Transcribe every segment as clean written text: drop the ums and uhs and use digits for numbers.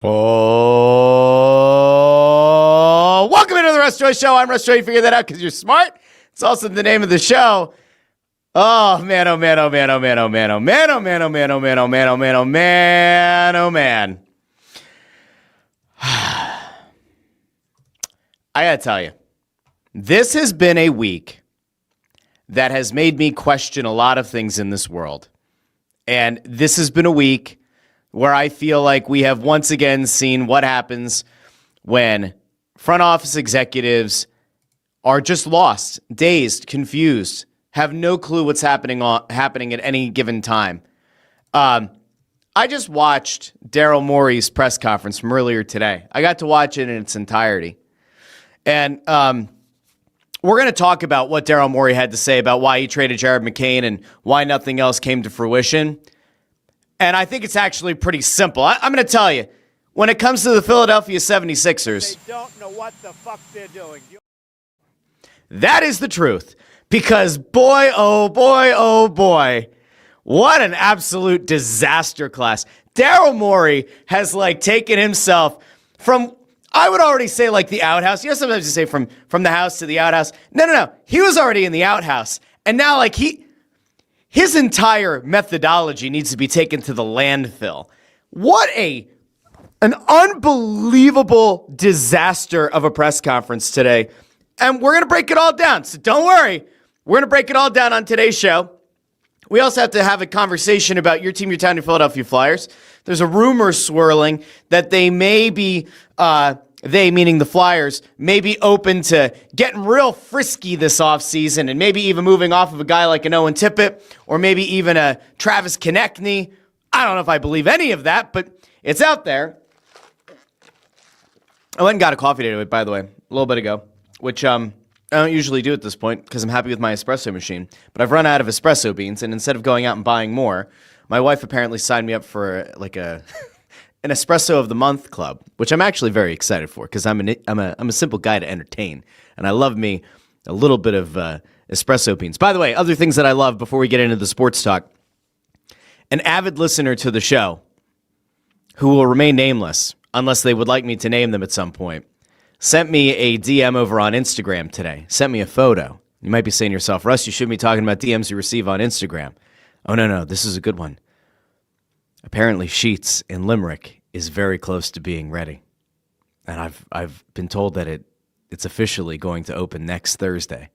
Oh, welcome into the Russ Joy Show. I'm Russ Joy. You figured that out because you're smart. It's also the name of the show. Oh, man, oh, man, oh, man, oh, man, oh, man, oh, man, oh, man, oh, man, oh, man, oh, man, oh, man, oh, man, oh, man. I got to tell you, this has been a week that has made me question a lot of things in this world. And this has been a week where I feel like we have once again seen what happens when front office executives are just lost, dazed, confused, have no clue what's happening at any given time. I just watched Daryl Morey's press conference from earlier today. I got to watch it in its entirety. And we're going to talk about what Daryl Morey had to say about why he traded Jared McCain and why nothing else came to fruition. And I think it's actually pretty simple. I'm going to tell you, when it comes to the Philadelphia 76ers, they don't know what the fuck they're doing. That is the truth. Because boy, oh boy, what an absolute disaster class. Daryl Morey has taken himself from, I would already say the outhouse. You know, sometimes you say from the house to the outhouse. No. He was already in the outhouse. And now his entire methodology needs to be taken to the landfill. What an unbelievable disaster of a press conference today. And we're going to break it all down. So don't worry. We're going to break it all down on today's show. We also have to have a conversation about your team, your town, your Philadelphia Flyers. There's a rumor swirling that they may be, they meaning the Flyers, may be open to getting real frisky this offseason and maybe even moving off of a guy like an Owen Tippett or maybe even a Travis Konecny. I don't know if I believe any of that, but it's out there. I went and got a coffee today, by the way, a little bit ago, which I don't usually do at this point because I'm happy with my espresso machine. But I've run out of espresso beans, and instead of going out and buying more, my wife apparently signed me up for an espresso of the month club, which I'm actually very excited for because I'm a simple guy to entertain, and I love me a little bit of espresso beans. By the way, other things that I love before we get into the sports talk, an avid listener to the show who will remain nameless unless they would like me to name them at some point, sent me a DM over on Instagram today, sent me a photo. You might be saying to yourself, Russ, you shouldn't be talking about DMs you receive on Instagram. Oh, no, this is a good one. Apparently, Sheets in Limerick is very close to being ready. And I've been told that it's officially going to open next Thursday.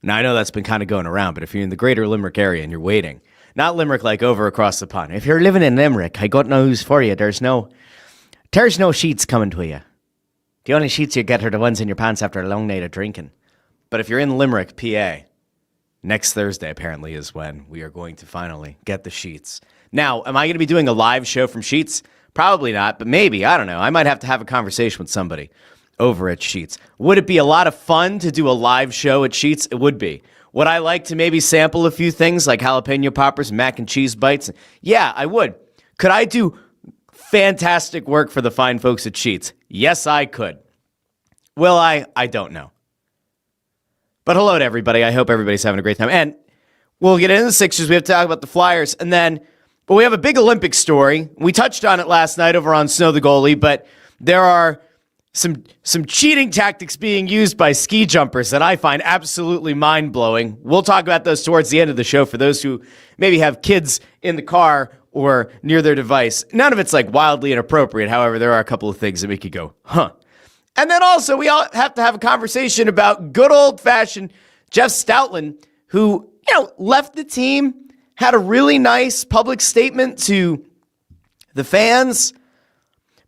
Now, I know that's been kind of going around, but if you're in the greater Limerick area and you're waiting, not Limerick over across the pond. If you're living in Limerick, I got no news for you. There's no Sheets coming to you. The only sheets you get are the ones in your pants after a long night of drinking. But if you're in Limerick, PA, next Thursday apparently is when we are going to finally get the sheets. Now, am I going to be doing a live show from Sheets? Probably not, but maybe. I don't know. I might have to have a conversation with somebody over at Sheets. Would it be a lot of fun to do a live show at Sheets? It would be. Would I like to maybe sample a few things like jalapeno poppers, mac and cheese bites? Yeah, I would. Could I do fantastic work for the fine folks at Sheets? Yes, I could. Will I? I don't know. But hello to everybody. I hope everybody's having a great time. And we'll get into the Sixers. We have to talk about the Flyers. But we have a big Olympic story. We touched on it last night over on Snow the Goalie, but there are some cheating tactics being used by ski jumpers that I find absolutely mind-blowing. We'll talk about those towards the end of the show for those who maybe have kids in the car or near their device. None of it's wildly inappropriate. However, there are a couple of things that make you go, huh. And then also we all have to have a conversation about good old-fashioned Jeff Stoutland, who, left the team, had a really nice public statement to the fans.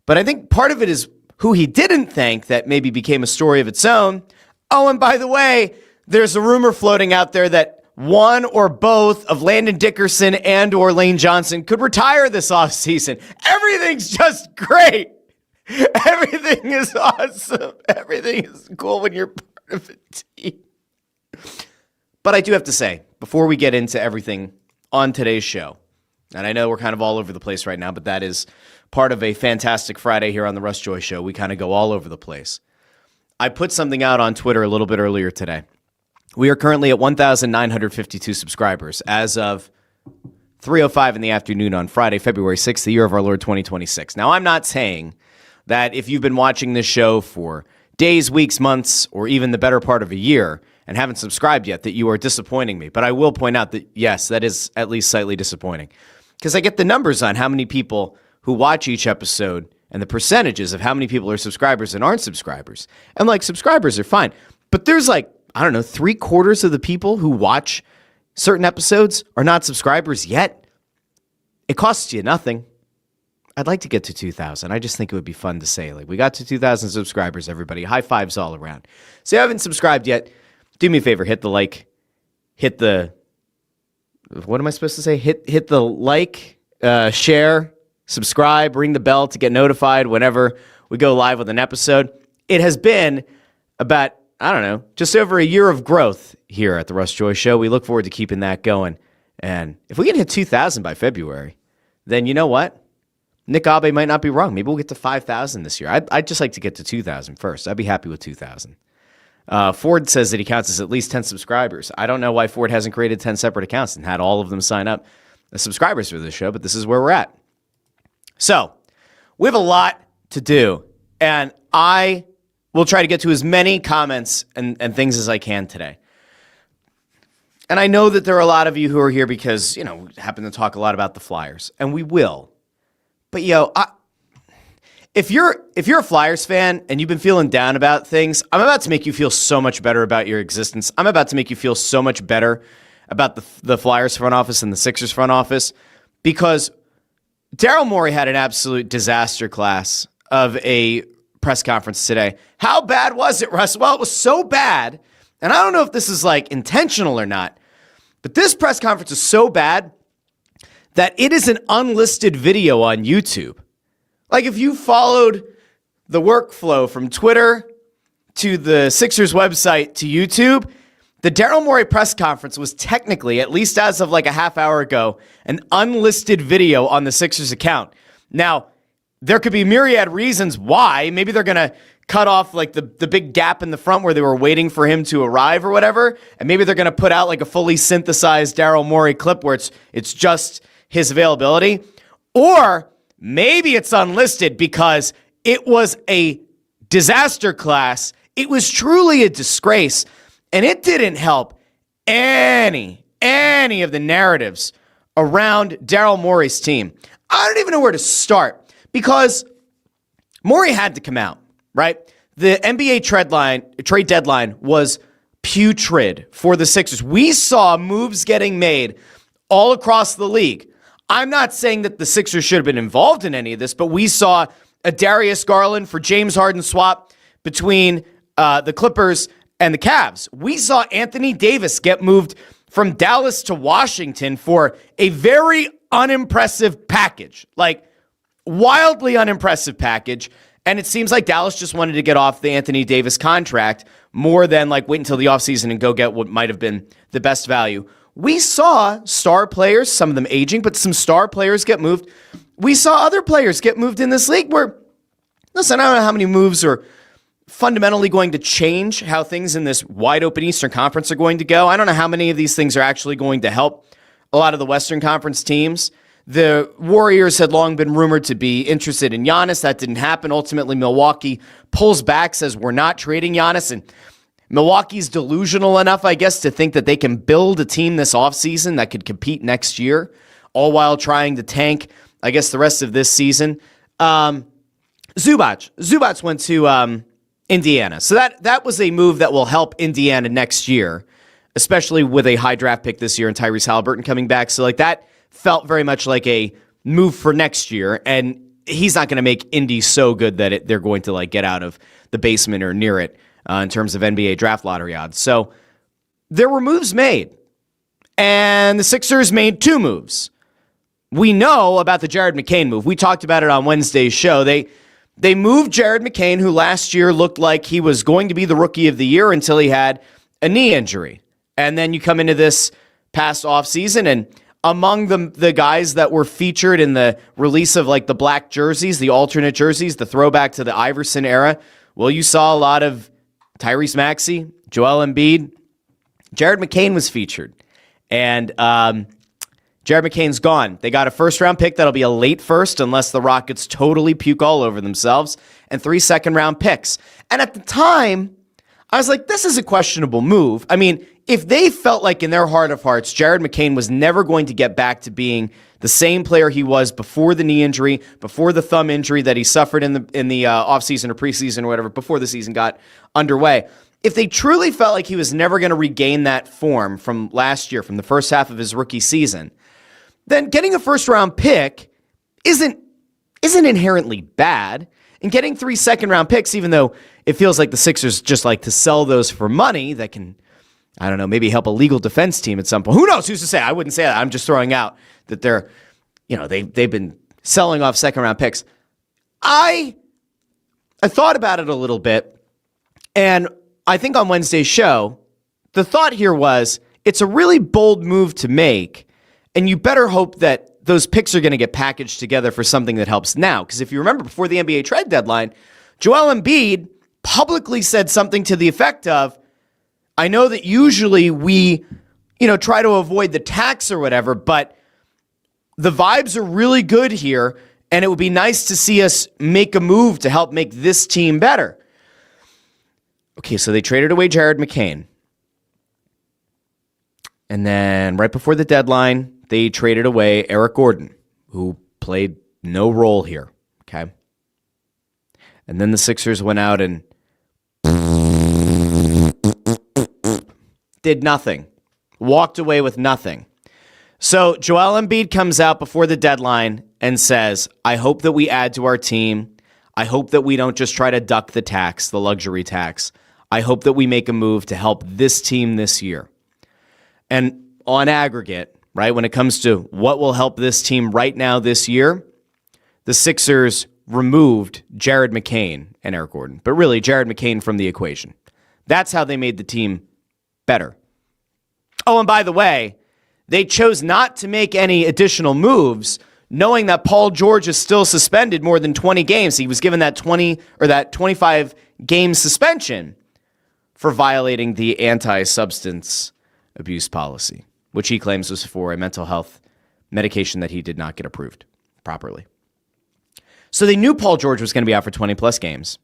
But I think part of it is who he didn't thank that maybe became a story of its own. Oh, and by the way, there's a rumor floating out there that one or both of Landon Dickerson and or Lane Johnson could retire this offseason. Everything's just great. Everything is awesome. Everything is cool when you're part of a team. But I do have to say, before we get into everything on today's show, and I know we're kind of all over the place right now, but that is part of a fantastic Friday here on the Russ Joy Show. We kind of go all over the place. I put something out on Twitter a little bit earlier today. We are currently at 1,952 subscribers as of 3:05 in the afternoon on Friday, February 6th, the year of our Lord 2026. Now, I'm not saying that if you've been watching this show for days, weeks, months, or even the better part of a year and haven't subscribed yet, that you are disappointing me. But I will point out that, yes, that is at least slightly disappointing. Because I get the numbers on how many people who watch each episode and the percentages of how many people are subscribers and aren't subscribers. And, like, subscribers are fine. But there's, like, I don't know, 3/4 of the people who watch certain episodes are not subscribers yet. It costs you nothing. I'd like to get to 2,000. I just think it would be fun to say, like, we got to 2,000 subscribers, everybody. High fives all around. So if you haven't subscribed yet, do me a favor, hit the like, hit the, what am I supposed to say? Hit the like, share, subscribe, ring the bell to get notified whenever we go live with an episode. It has been about, I don't know, just over a year of growth here at the Russ Joy Show. We look forward to keeping that going. And if we can hit 2,000 by February, then you know what? Nick Abe might not be wrong. Maybe we'll get to 5,000 this year. I'd just like to get to 2,000 first. I'd be happy with 2,000. Ford says that he counts as at least 10 subscribers. I don't know why Ford hasn't created 10 separate accounts and had all of them sign up as subscribers for this show, but this is where we're at. So we have a lot to do, and I will try to get to as many comments and things as I can today. And I know that there are a lot of you who are here because, you know, we happen to talk a lot about the Flyers, and we will. But, if you're a Flyers fan and you've been feeling down about things, I'm about to make you feel so much better about your existence. I'm about to make you feel so much better about the Flyers front office and the Sixers front office, because Daryl Morey had an absolute disaster class of a press conference today. How bad was it, Russ? Well, it was so bad, and I don't know if this is like intentional or not, but this press conference is so bad that it is an unlisted video on YouTube. Like, if you followed the workflow from Twitter to the Sixers website to YouTube, the Daryl Morey press conference was technically, at least as of like a half hour ago, an unlisted video on the Sixers account. Now, there could be myriad reasons why. Maybe they're going to cut off like the big gap in the front where they were waiting for him to arrive or whatever. And maybe they're going to put out like a fully synthesized Daryl Morey clip where it's just his availability. Or maybe it's unlisted because it was a disaster class. It was truly a disgrace. And it didn't help any of the narratives around Daryl Morey's team. I don't even know where to start because Morey had to come out, right? The NBA trade deadline was putrid for the Sixers. We saw moves getting made all across the league. I'm not saying that the Sixers should have been involved in any of this, but we saw a Darius Garland for James Harden swap between the Clippers and the Cavs. We saw Anthony Davis get moved from Dallas to Washington for a very unimpressive package, like wildly unimpressive package. And it seems like Dallas just wanted to get off the Anthony Davis contract more than like wait until the offseason and go get what might have been the best value. We saw star players, some of them aging, but some star players get moved. We saw other players get moved in this league where, listen, I don't know how many moves are fundamentally going to change how things in this wide open Eastern Conference are going to go. I don't know how many of these things are actually going to help a lot of the Western Conference teams. The Warriors had long been rumored to be interested in Giannis. That didn't happen. Ultimately, Milwaukee pulls back, says we're not trading Giannis, and Milwaukee's delusional enough, I guess, to think that they can build a team this offseason that could compete next year, all while trying to tank, I guess, the rest of this season. Zubac went to Indiana. So that was a move that will help Indiana next year, especially with a high draft pick this year and Tyrese Halliburton coming back. So like that felt very much like a move for next year. And he's not going to make Indy so good that they're going to like get out of the basement or near it in terms of NBA draft lottery odds. So there were moves made. And the Sixers made two moves. We know about the Jared McCain move. We talked about it on Wednesday's show. They moved Jared McCain, who last year looked like he was going to be the rookie of the year until he had a knee injury. And then you come into this past offseason, and among the guys that were featured in the release of like the black jerseys, the alternate jerseys, the throwback to the Iverson era, well, you saw a lot of Tyrese Maxey, Joel Embiid. Jared McCain was featured. And Jared McCain's gone. They got a first-round pick that'll be a late first unless the Rockets totally puke all over themselves, and 3 second-round picks. And at the time, I was like, this is a questionable move. I mean, if they felt like in their heart of hearts, Jared McCain was never going to get back to being the same player he was before the knee injury, before the thumb injury that he suffered in the offseason or preseason or whatever, before the season got underway, if they truly felt like he was never going to regain that form from last year, from the first half of his rookie season, then getting a first-round pick isn't inherently bad. And getting 3 second-round picks, even though it feels like the Sixers just like to sell those for money that can, I don't know, maybe help a legal defense team at some point. Who knows? Who's to say? I wouldn't say that. I'm just throwing out that they're, they've been selling off second-round picks. I thought about it a little bit, and I think on Wednesday's show, the thought here was it's a really bold move to make, and you better hope that those picks are going to get packaged together for something that helps now. Because if you remember, before the NBA trade deadline, Joel Embiid publicly said something to the effect of, I know that usually we, try to avoid the tax or whatever, but the vibes are really good here, and it would be nice to see us make a move to help make this team better. Okay, so they traded away Jared McCain. And then right before the deadline, they traded away Eric Gordon, who played no role here, okay? And then the Sixers went out and did nothing, walked away with nothing. So Joel Embiid comes out before the deadline and says, I hope that we add to our team. I hope that we don't just try to duck the tax, the luxury tax. I hope that we make a move to help this team this year. And on aggregate, right, when it comes to what will help this team right now this year, the Sixers removed Jared McCain and Eric Gordon, but really Jared McCain from the equation. That's how they made the team better. Oh, and by the way, they chose not to make any additional moves, knowing that Paul George is still suspended more than 20 games. He was given that 25 game suspension for violating the anti-substance abuse policy, which he claims was for a mental health medication that he did not get approved properly. So they knew Paul George was going to be out for 20-plus games.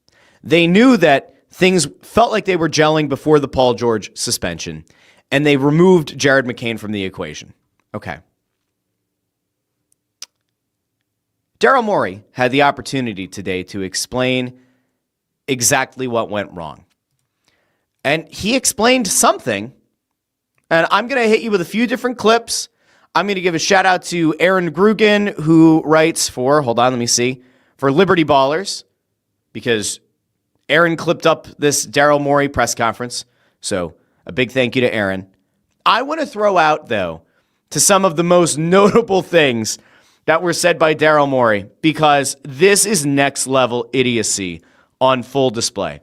They knew that things felt like they were gelling before the Paul George suspension, and they removed Jared McCain from the equation. Okay. Daryl Morey had the opportunity today to explain exactly what went wrong. And he explained something. And I'm going to hit you with a few different clips. I'm going to give a shout out to Aaron Grugan, who writes for Liberty Ballers, because Aaron clipped up this Daryl Morey press conference. So a big thank you to Aaron. I want to throw out, though, to some of the most notable things that were said by Daryl Morey, because this is next level idiocy on full display.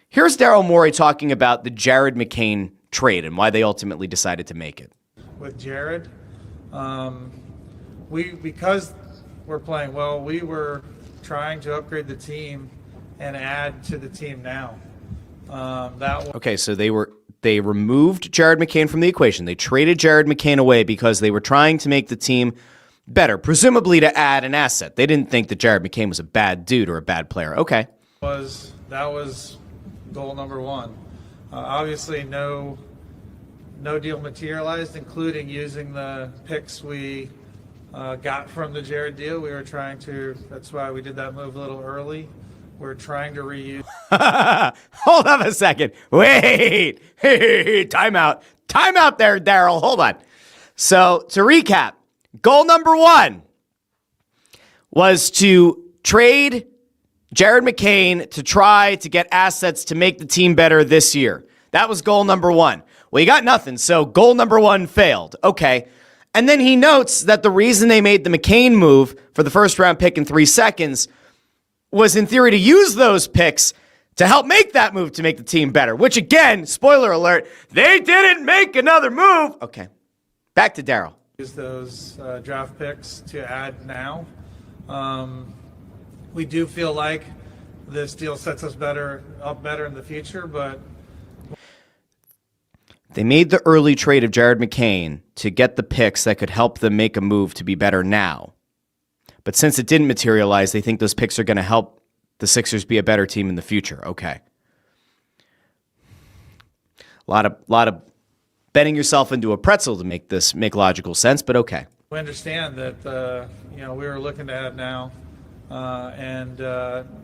Here's Daryl Morey talking about the Jared McCain trade and why they ultimately decided to make it. With Jared, because we're playing well, we were trying to upgrade the team and add to the team now. Okay, so they removed Jared McCain from the equation. They traded Jared McCain away because they were trying to make the team better, presumably to add an asset. They didn't think that Jared McCain was a bad dude or a bad player. Okay. That was goal number one. Obviously, no deal materialized, including using the picks we got from the Jared deal. That's why we did that move a little early. We're trying to reuse. Hold on a second. Wait. Hey, time out there, Daryl. Hold on. So to recap, goal number one was to trade Jared McCain to try to get assets to make the team better this year. That was goal number one. Well, you got nothing, so goal number one failed. Okay. And then he notes that the reason they made the McCain move for the first-round pick in 3 seconds was, in theory, to use those picks to help make that move to make the team better, which, again, spoiler alert, they didn't make another move. Okay. Back to Daryl. Use those draft picks to add now. We do feel like this deal sets us up better in the future, but They made the early trade of Jared McCain to get the picks that could help them make a move to be better now. But since it didn't materialize, they think those picks are going to help the Sixers be a better team in the future. Okay. A lot of bending yourself into a pretzel to make this make logical sense, but okay. We understand that we were looking to add now, and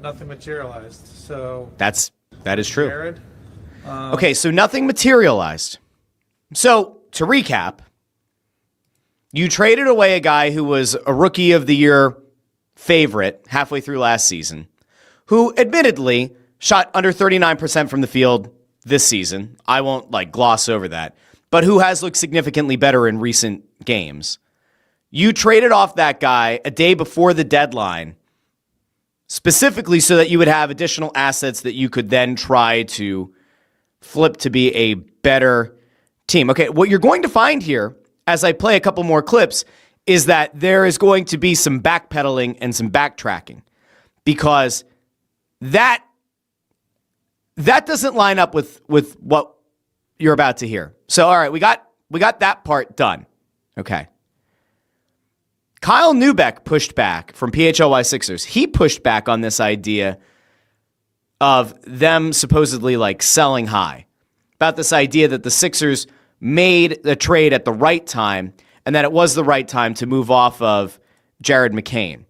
nothing materialized. So that is true. Jared, Okay, so nothing materialized. So to recap, you traded away a guy who was a Rookie of the Year favorite halfway through last season, who admittedly shot under 39% from the field this season. I won't gloss over that, but who has looked significantly better in recent games. You traded off that guy a day before the deadline, specifically so that you would have additional assets that you could then try to flip to be a better team. Okay, what you're going to find here, as I play a couple more clips, is that there is going to be some backpedaling and some backtracking, because that doesn't line up with what you're about to hear. So, all right, we got that part done. Okay. Kyle Neubeck pushed back from PHLY Sixers. He pushed back on this idea of them supposedly selling high, about this idea that the Sixers made the trade at the right time and that it was the right time to move off of Jared McCain.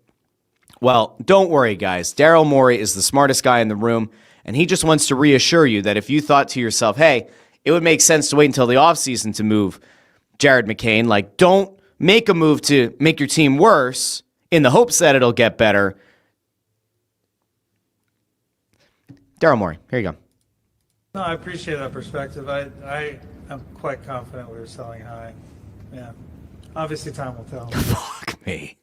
Well, don't worry, guys. Daryl Morey is the smartest guy in the room, and he just wants to reassure you that if you thought to yourself, hey, it would make sense to wait until the offseason to move Jared McCain, don't make a move to make your team worse in the hopes that it'll get better. Daryl Morey, here you go. no, I appreciate that perspective. I am quite confident we were selling high. Yeah, obviously time will tell. Fuck me.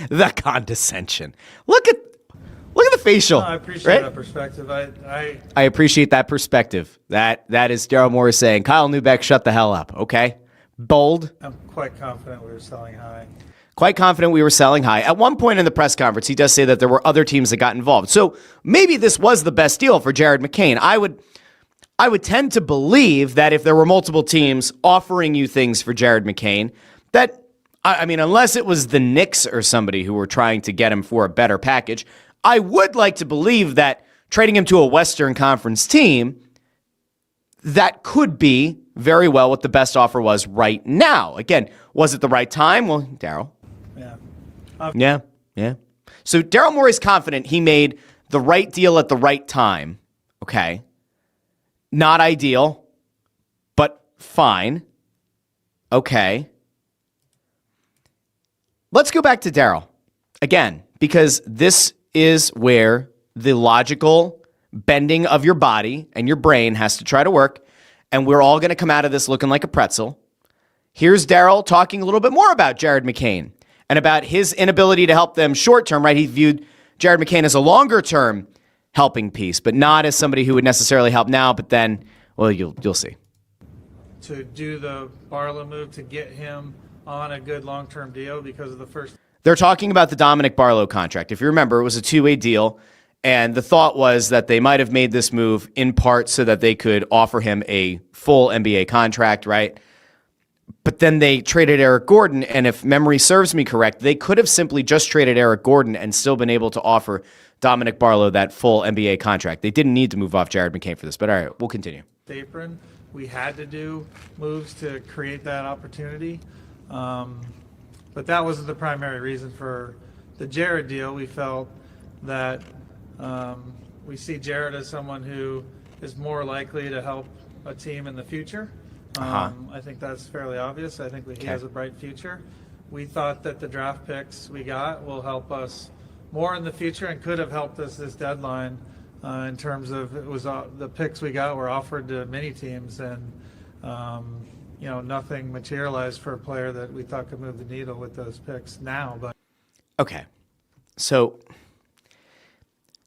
The condescension. Look at the facial. No, I appreciate right? that perspective. I appreciate that perspective. That is Daryl Morey saying, Kyle Neubeck, shut the hell up, okay? Bold. I'm quite confident we were selling high. Quite confident we were selling high. At one point in the press conference, he does say that there were other teams that got involved. So maybe this was the best deal for Jared McCain. I would tend to believe that if there were multiple teams offering you things for Jared McCain, that, I mean, unless it was the Knicks or somebody who were trying to get him for a better package, I would like to believe that trading him to a Western Conference team, that could be very well what the best offer was right now. Again, was it the right time? Well, Daryl. Yeah. Yeah. So Daryl Morey's confident he made the right deal at the right time. Okay. Not ideal, but fine. Okay. Let's go back to Daryl again, because this is where the logical bending of your body and your brain has to try to work, and we're all going to come out of this looking like a pretzel. Here's Daryl talking a little bit more about Jared McCain and about his inability to help them short-term, right? He viewed Jared McCain as a longer-term helping piece, but not as somebody who would necessarily help now, but then, well, you'll see. To do the Barlow move to get him on a good long-term deal because of the first. They're talking about the Dominic Barlow contract. If you remember, it was a two-way deal, and the thought was that they might have made this move in part so that they could offer him a full NBA contract, right? But then they traded Eric Gordon, and if memory serves me correct, they could have simply just traded Eric Gordon and still been able to offer Dominic Barlow that full NBA contract. They didn't need to move off Jared McCain for this, but all right, we'll continue. Apron, we had to do moves to create that opportunity, but that wasn't the primary reason for the Jared deal. We felt that we see Jared as someone who is more likely to help a team in the future. I think that's fairly obvious. I think he has a bright future. We thought that the draft picks we got will help us more in the future and could have helped us this deadline in terms of it was the picks we got were offered to many teams, and nothing materialized for a player that we thought could move the needle with those picks now. But okay, so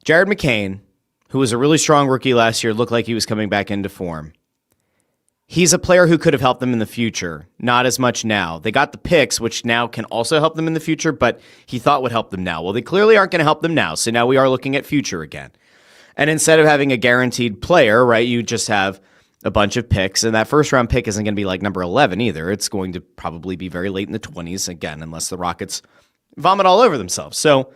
Jared McCain, who was a really strong rookie last year, looked like he was coming back into form. He's a player who could have helped them in the future, not as much now. They got the picks, which now can also help them in the future, but he thought would help them now. Well, they clearly aren't going to help them now, so now we are looking at future again. And instead of having a guaranteed player, right, you just have a bunch of picks, and that first round pick isn't going to be like number 11 either. It's going to probably be very late in the 20s again, unless the Rockets vomit all over themselves. So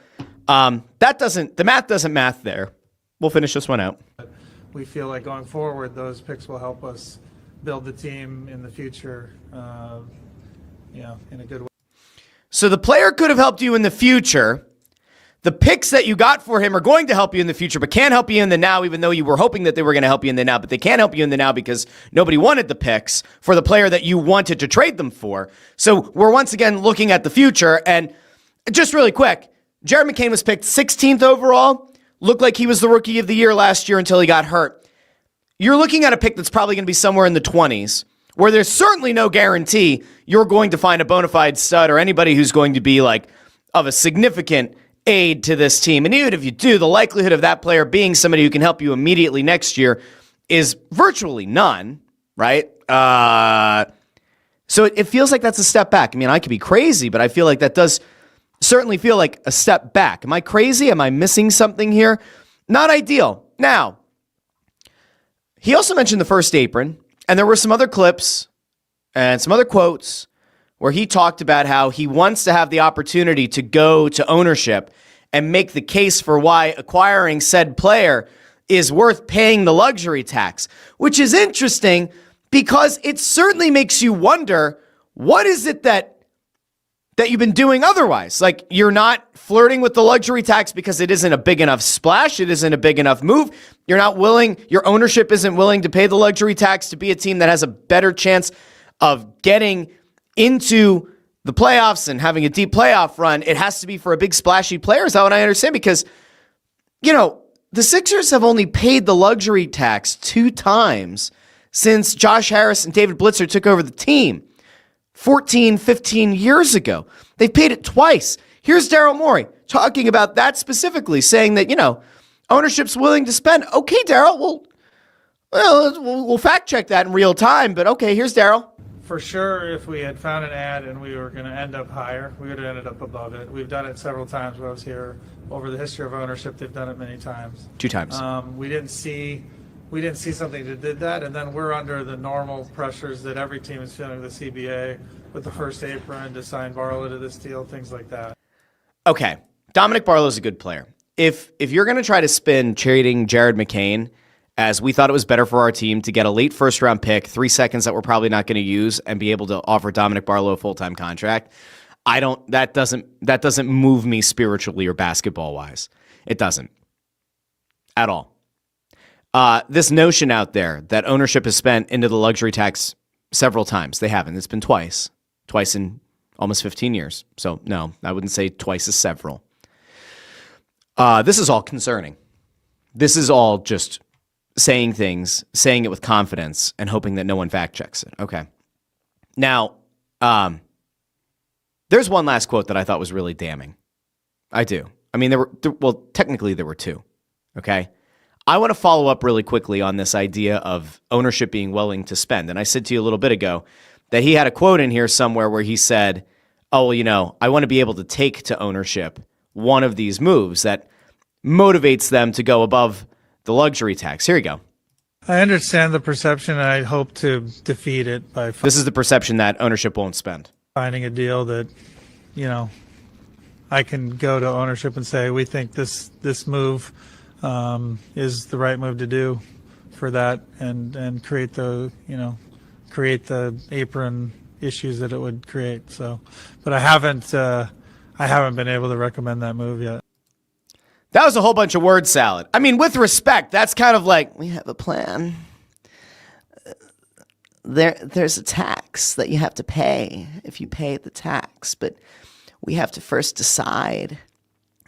the math doesn't math there. We'll finish this one out. We feel like going forward, those picks will help us build the team in the future, in a good way. So the player could have helped you in the future. The picks that you got for him are going to help you in the future, but can't help you in the now, even though you were hoping that they were going to help you in the now, but they can't help you in the now because nobody wanted the picks for the player that you wanted to trade them for. So we're once again looking at the future. And just really quick, Jared McCain was picked 16th overall. Looked like he was the rookie of the year last year until he got hurt. You're looking at a pick that's probably going to be somewhere in the 20s, where there's certainly no guarantee you're going to find a bona fide stud or anybody who's going to be like of a significant aid to this team. And even if you do, the likelihood of that player being somebody who can help you immediately next year is virtually none, right? So it feels like that's a step back. I mean, I could be crazy, but I feel like that does certainly feel like a step back. Am I crazy? Am I missing something here? Not ideal. Now, he also mentioned the first apron, and there were some other clips and some other quotes where he talked about how he wants to have the opportunity to go to ownership and make the case for why acquiring said player is worth paying the luxury tax, which is interesting because it certainly makes you wonder, what is it that you've been doing otherwise? Like, you're not flirting with the luxury tax because it isn't a big enough splash. It isn't a big enough move. You're not willing, your ownership isn't willing to pay the luxury tax to be a team that has a better chance of getting into the playoffs and having a deep playoff run. It has to be for a big splashy player. Is that what I understand? Because, the Sixers have only paid the luxury tax 2 times since Josh Harris and David Blitzer took over the team 14, 15 years ago. They've paid it twice. Here's Daryl Morey talking about that specifically, saying that, ownership's willing to spend. Okay, Daryl, we'll fact check that in real time, but okay, here's Daryl. For sure, if we had found an ad and we were going to end up higher, we would have ended up above it. We've done it several times when I was here. Over the history of ownership, they've done it many times. 2 times. We didn't see something that did that, and then we're under the normal pressures that every team is feeling with the CBA, with the first apron, to sign Barlow to this deal, things like that. Okay, Dominic Barlow's a good player. If you're going to try to spin trading Jared McCain as we thought it was better for our team to get a late first-round pick, 3 seconds that we're probably not going to use, and be able to offer Dominic Barlow a full-time contract, that doesn't move me spiritually or basketball-wise. It doesn't. At all. This notion out there that ownership has spent into the luxury tax several times. They haven't. It's been twice in almost 15 years. So no, I wouldn't say twice as several. This is all concerning. This is all just saying it with confidence and hoping that no one fact checks it. Okay. Now, there's one last quote that I thought was really damning. I do. I mean, technically there were 2. Okay. I want to follow up really quickly on this idea of ownership being willing to spend. And I said to you a little bit ago that he had a quote in here somewhere where he said, oh, well, I want to be able to take to ownership one of these moves that motivates them to go above the luxury tax. Here you go. I understand the perception, and I hope to defeat it by This is the perception that ownership won't spend. Finding a deal that, I can go to ownership and say, we think this move is the right move to do for that, and create the apron issues that it would create. So, but I haven't been able to recommend that move yet. That was a whole bunch of word salad. I mean, with respect, that's kind of like, we have a plan. There's a tax that you have to pay if you pay the tax, but we have to first decide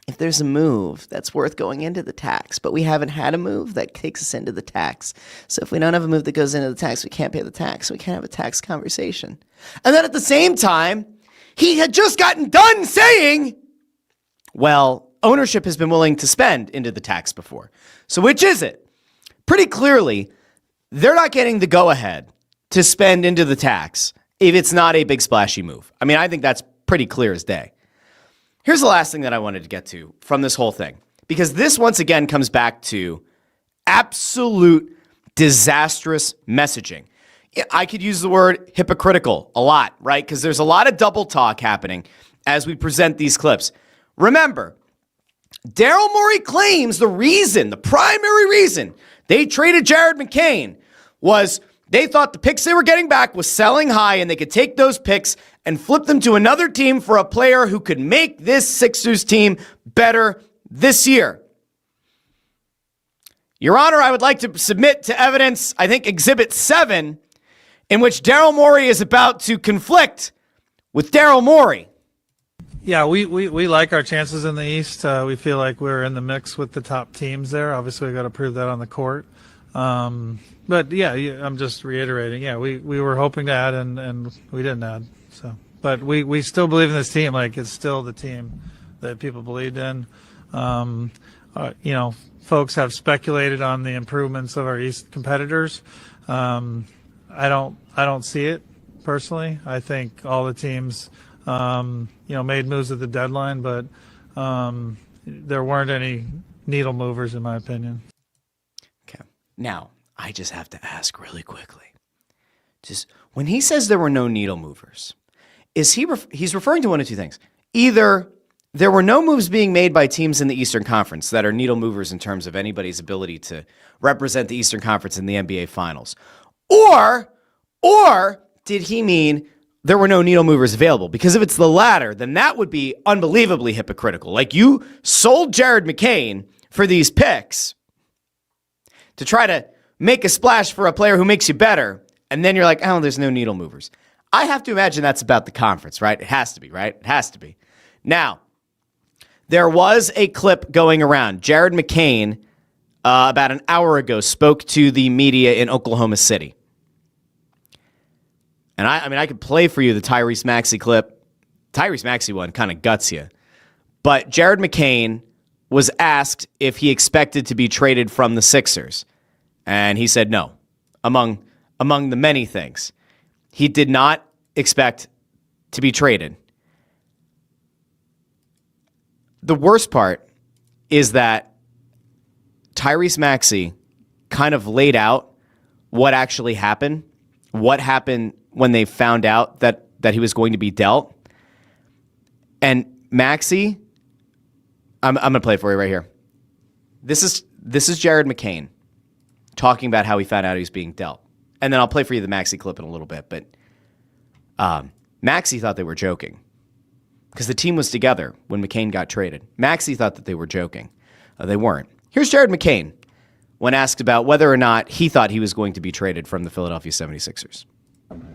if there's a move that's worth going into the tax, but we haven't had a move that takes us into the tax. So if we don't have a move that goes into the tax, we can't pay the tax. We can't have a tax conversation. And then at the same time, he had just gotten done saying, well, ownership has been willing to spend into the tax before. So which is it? Pretty clearly, they're not getting the go-ahead to spend into the tax if it's not a big splashy move. I mean, I think that's pretty clear as day. Here's the last thing that I wanted to get to from this whole thing, because this once again comes back to absolute disastrous messaging. I could use the word hypocritical a lot, right? Because there's a lot of double talk happening as we present these clips. Remember, Daryl Morey claims the primary reason they traded Jared McCain was they thought the picks they were getting back was selling high and they could take those picks and flip them to another team for a player who could make this Sixers team better this year. Your Honor, I would like to submit to evidence, I think, Exhibit 7, in which Daryl Morey is about to conflict with Daryl Morey. Yeah, we like our chances in the East. We feel like we're in the mix with the top teams there. Obviously, we got to prove that on the court. But yeah, I'm just reiterating. Yeah, we were hoping to add and we didn't add. So, but we still believe in this team. Like, it's still the team that people believed in. Folks have speculated on the improvements of our East competitors. I don't see it personally. I think all the teams made moves at the deadline, but there weren't any needle movers in my opinion. Okay. Now, I just have to ask really quickly. Just when he says there were no needle movers, is he's referring to one of two things. Either there were no moves being made by teams in the Eastern Conference that are needle movers in terms of anybody's ability to represent the Eastern Conference in the NBA Finals. Or did he mean there were no needle movers available? Because if it's the latter, then that would be unbelievably hypocritical. Like, you sold Jared McCain for these picks to try to make a splash for a player who makes you better, and then you're like, oh, there's no needle movers. I have to imagine that's about the conference, right? It has to be, right? It has to be. Now, there was a clip going around. Jared McCain, about an hour ago, spoke to the media in Oklahoma City. And I could play for you the Tyrese Maxey clip. Tyrese Maxey one kind of guts you. But Jared McCain was asked if he expected to be traded from the Sixers. And he said no, among the many things. He did not expect to be traded. The worst part is that Tyrese Maxey kind of laid out what actually happened, what happened when they found out that he was going to be dealt. And Maxey, I'm going to play it for you right here. This is Jared McCain talking about how he found out he was being dealt. And then I'll play for you the Maxey clip in a little bit. But Maxey thought they were joking because the team was together when McCain got traded. Maxey thought that they were joking. They weren't. Here's Jared McCain when asked about whether or not he thought he was going to be traded from the Philadelphia 76ers.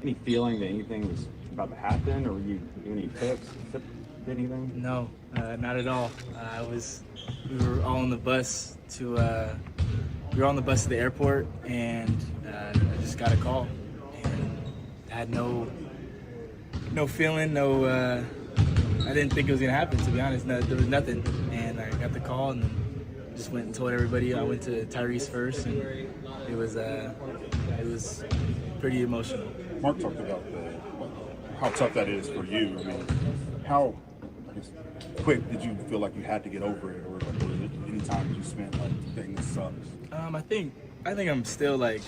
Any feeling that anything was about to happen, or were you doing any picks, anything? No, not at all. We were all on the bus to the airport, and I just got a call, and I had no feeling, I didn't think it was gonna happen, to be honest. No, there was nothing, and I got the call and just went and told everybody. I went to Tyrese first, and it was pretty emotional. Mark talked about how tough that is for you. I mean, how quick did you feel like you had to get over it, or any time you spent like, dang, this sucks? I think I'm still like,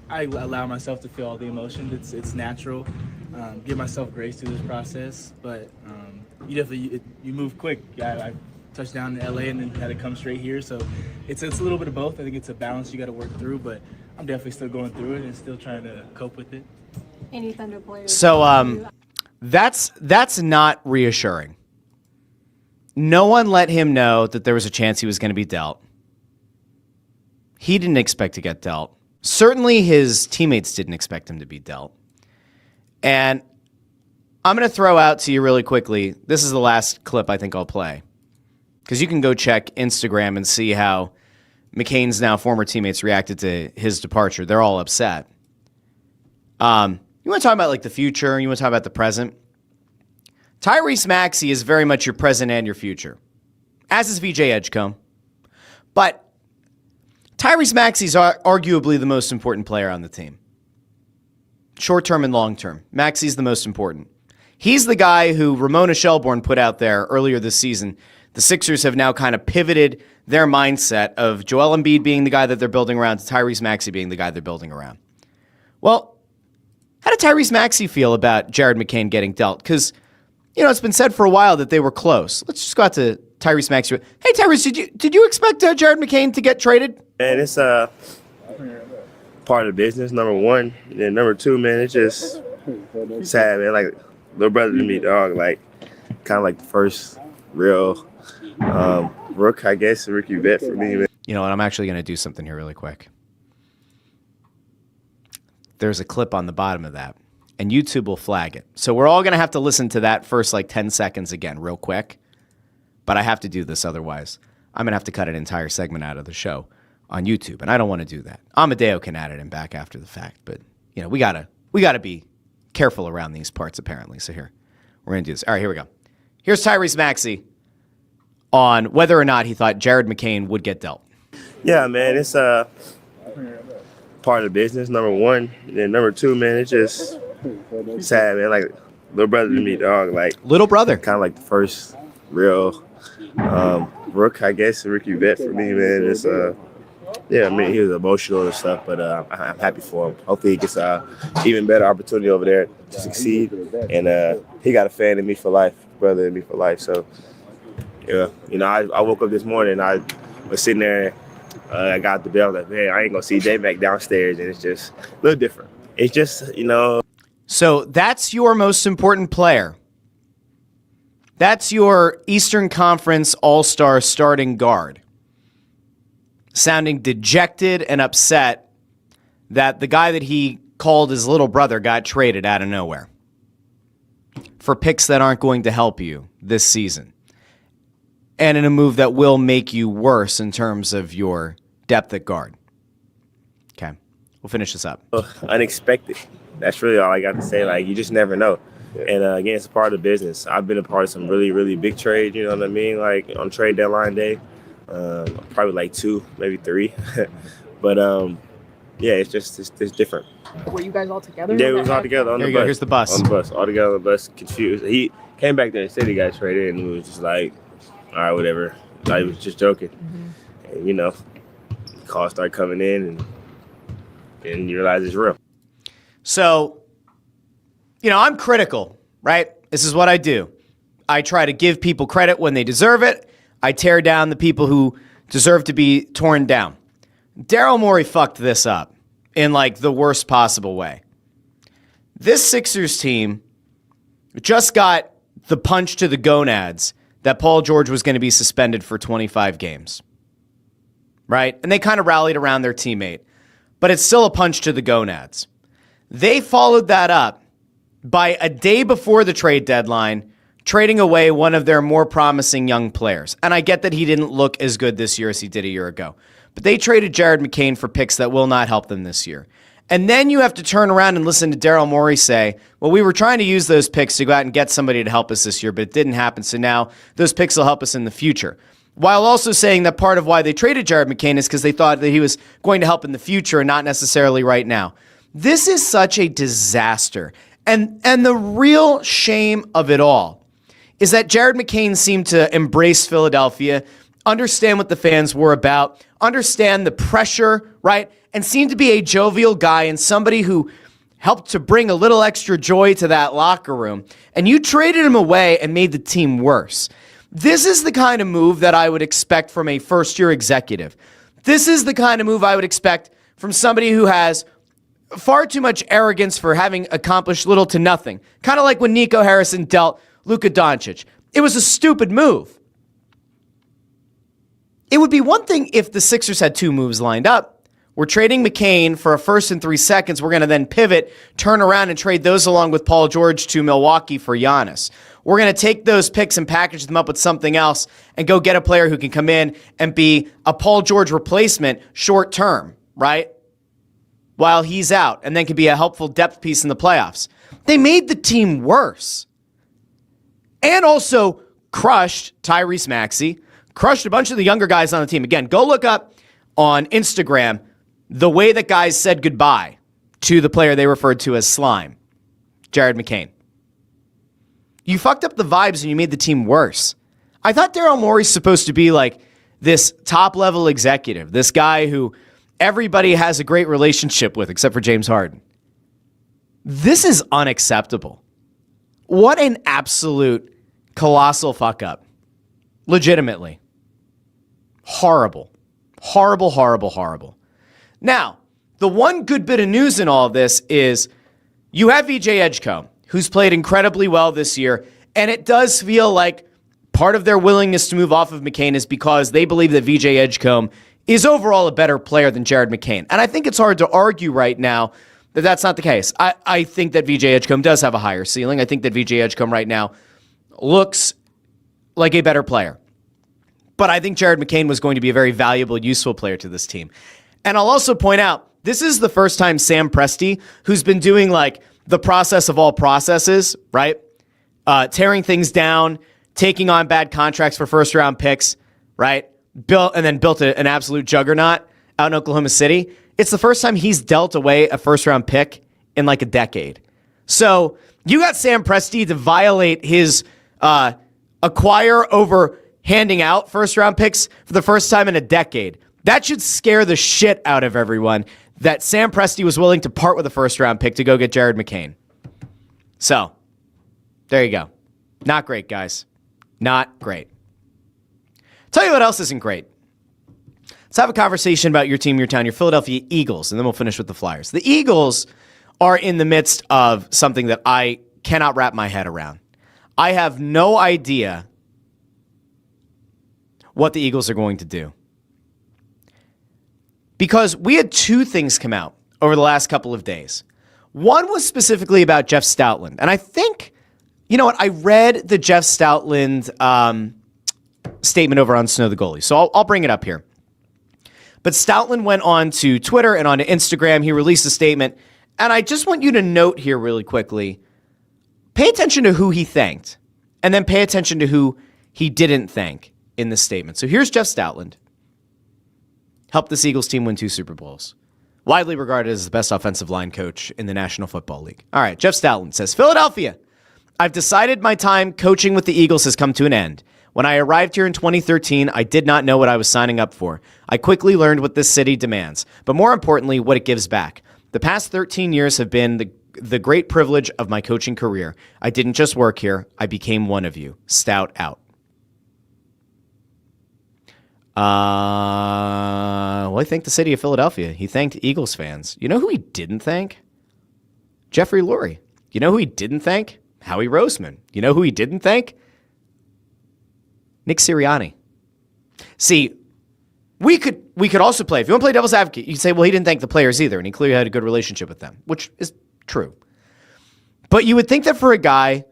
I allow myself to feel all the emotions. It's natural. Give myself grace through this process, but you definitely you move quick. I touched down in LA and then had to come straight here, so it's a little bit of both. I think it's a balance you got to work through, but I'm definitely still going through it and still trying to cope with it. Any Thunder players? So that's not reassuring. No one let him know that there was a chance he was going to be dealt. He didn't expect to get dealt. Certainly his teammates didn't expect him to be dealt. And I'm going to throw out to you really quickly, this is the last clip I think I'll play. Because you can go check Instagram and see how McCain's now former teammates reacted to his departure. They're all upset. You want to talk about like the future? You want to talk about the present? Tyrese Maxey is very much your present and your future, as is VJ Edgecombe. But Tyrese Maxey's arguably the most important player on the team. Short term and long term. Maxey's the most important. He's the guy who Ramona Shelbourne put out there earlier this season The Sixers have now kind of pivoted their mindset of Joel Embiid being the guy that they're building around to Tyrese Maxey being the guy they're building around. Well, how did Tyrese Maxey feel about Jared McCain getting dealt? Because, it's been said for a while that they were close. Let's just go out to Tyrese Maxey. Hey, Tyrese, did you expect Jared McCain to get traded? And it's part of the business, number one. And then number two, man, it's just sad, man. Like, little brother to me, dog. Like, kind of like the first real rook, I guess, rookie vet for me, man. You know what? I'm actually going to do something here really quick. There's a clip on the bottom of that, and YouTube will flag it. So we're all going to have to listen to that first 10 seconds again real quick. But I have to do this, otherwise I'm going to have to cut an entire segment out of the show on YouTube, and I don't want to do that. Amadeo can add it in back after the fact, but we gotta be careful around these parts apparently. So here, we're going to do this. All right, here we go. Here's Tyrese Maxey on whether or not he thought Jared McCain would get dealt. Yeah, man, it's part of the business, number one. And then number two, man, it's just sad, man. Like, little brother to me, dog. Like, Little brother. kind of like the first real rook, I guess, rookie vet for me, man. It's yeah, I mean, he was emotional and stuff, but I'm happy for him. Hopefully he gets an even better opportunity over there to succeed. And he got a fan in me for life, brother in me for life. So, yeah, I woke up this morning, I was sitting there, I got the bell, like, man, I ain't going to see J-Mac downstairs, and it's just a little different. It's just, So that's your most important player. That's your Eastern Conference All-Star starting guard, sounding dejected and upset that the guy that he called his little brother got traded out of nowhere for picks that aren't going to help you this season, and in a move that will make you worse in terms of your depth at guard. Okay, we'll finish this up. Unexpected. That's really all I got to say. Like, you just never know. And again, it's a part of the business. I've been a part of some really, really big trades, you know what I mean? Like, on trade deadline day, probably 2, maybe 3. But, yeah, it's different. Were you guys all together? Yeah, we was all together on the bus. Here's the bus. On the bus, all together on the bus, confused. He came back there and said he got traded, and we was just like, all right, whatever. Like, he was just joking. Mm-hmm. And, calls start coming in, and you realize it's real. So, I'm critical, right? This is what I do. I try to give people credit when they deserve it. I tear down the people who deserve to be torn down. Daryl Morey fucked this up in the worst possible way. This Sixers team just got the punch to the gonads that Paul George was going to be suspended for 25 games, right? And they kind of rallied around their teammate, but it's still a punch to the gonads. They followed that up by a day before the trade deadline, trading away one of their more promising young players. And I get that he didn't look as good this year as he did a year ago. But they traded Jared McCain for picks that will not help them this year. And then you have to turn around and listen to Daryl Morey say, well, we were trying to use those picks to go out and get somebody to help us this year, but it didn't happen. So now those picks will help us in the future. While also saying that part of why they traded Jared McCain is because they thought that he was going to help in the future and not necessarily right now. This is such a disaster. And the real shame of it all is that Jared McCain seemed to embrace Philadelphia, understand what the fans were about, understand the pressure, right? And seemed to be a jovial guy and somebody who helped to bring a little extra joy to that locker room. And you traded him away and made the team worse. This is the kind of move that I would expect from a first-year executive. This is the kind of move I would expect from somebody who has far too much arrogance for having accomplished little to nothing. Kind of like when Nico Harrison dealt Luka Doncic. It was a stupid move. It would be one thing if the Sixers had 2 moves lined up. We're trading McCain for a first and 3 seconds. We're going to then pivot, turn around, and trade those along with Paul George to Milwaukee for Giannis. We're going to take those picks and package them up with something else and go get a player who can come in and be a Paul George replacement short term, right? While he's out, and then can be a helpful depth piece in the playoffs. They made the team worse. And also crushed Tyrese Maxey, crushed a bunch of the younger guys on the team. Again, go look up on Instagram the way that guys said goodbye to the player they referred to as Slime, Jared McCain. You fucked up the vibes and you made the team worse. I thought Daryl Morey's supposed to be like this top-level executive, this guy who everybody has a great relationship with except for James Harden. This is unacceptable. What an absolute colossal fuck up. Legitimately. Horrible. Horrible, horrible, horrible. Now, the one good bit of news in all of this is you have VJ Edgecombe, who's played incredibly well this year, and it does feel like part of their willingness to move off of McCain is because they believe that VJ Edgecombe is overall a better player than Jared McCain. And I think it's hard to argue right now that that's not the case. I think that VJ Edgecombe does have a higher ceiling. I think that VJ Edgecombe right now looks like a better player. But I think Jared McCain was going to be a very valuable, useful player to this team. And I'll also point out, this is the first time Sam Presti, who's been doing like the process of all processes, right? Tearing things down, taking on bad contracts for first-round picks, right? Built an absolute juggernaut out in Oklahoma City. It's the first time he's dealt away a first-round pick in like a decade. So you got Sam Presti to violate his acquire over handing out first-round picks for the first time in a decade. That should scare the shit out of everyone that Sam Presti was willing to part with a first-round pick to go get Jared McCain. So, there you go. Not great, guys. Not great. Tell you what else isn't great. Let's have a conversation about your team, your town, your Philadelphia Eagles, and then we'll finish with the Flyers. The Eagles are in the midst of something that I cannot wrap my head around. I have no idea what the Eagles are going to do. Because we had two things come out over the last couple of days. One was specifically about Jeff Stoutland. And I think, you know what, I read the Jeff Stoutland statement over on Snow the Goalie. So I'll bring it up here. But Stoutland went on to Twitter and on to Instagram. He released a statement. And I just want you to note here really quickly, pay attention to who he thanked. And then pay attention to who he didn't thank in this statement. So here's Jeff Stoutland. Helped this Eagles team win 2 Super Bowls. Widely regarded as the best offensive line coach in the National Football League. All right, Jeff Stoutland says, Philadelphia, I've decided my time coaching with the Eagles has come to an end. When I arrived here in 2013, I did not know what I was signing up for. I quickly learned what this city demands, but more importantly, what it gives back. The past 13 years have been the great privilege of my coaching career. I didn't just work here. I became one of you. Stout out. Well, I thanked the city of Philadelphia. He thanked Eagles fans. You know who he didn't thank? Jeffrey Lurie. You know who he didn't thank? Howie Roseman. You know who he didn't thank? Nick Sirianni. See, we could also play. If you want to play devil's advocate, you could say, well, he didn't thank the players either, and he clearly had a good relationship with them, which is true. But you would think that for a guy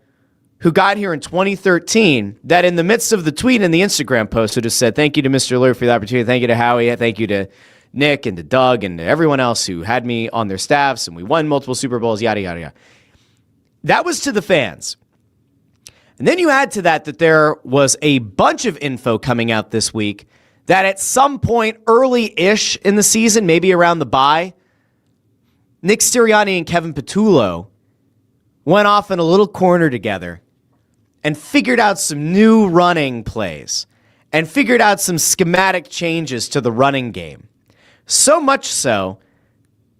who got here in 2013, that in the midst of the tweet and the Instagram post would have said, thank you to Mr. Lurie for the opportunity, thank you to Howie, thank you to Nick and to Doug and to everyone else who had me on their staffs, and we won multiple Super Bowls, yada, yada, yada. That was to the fans. And then you add to that there was a bunch of info coming out this week that at some point early-ish in the season, maybe around the bye, Nick Sirianni and Kevin Patullo went off in a little corner together and figured out some new running plays and figured out some schematic changes to the running game. So much so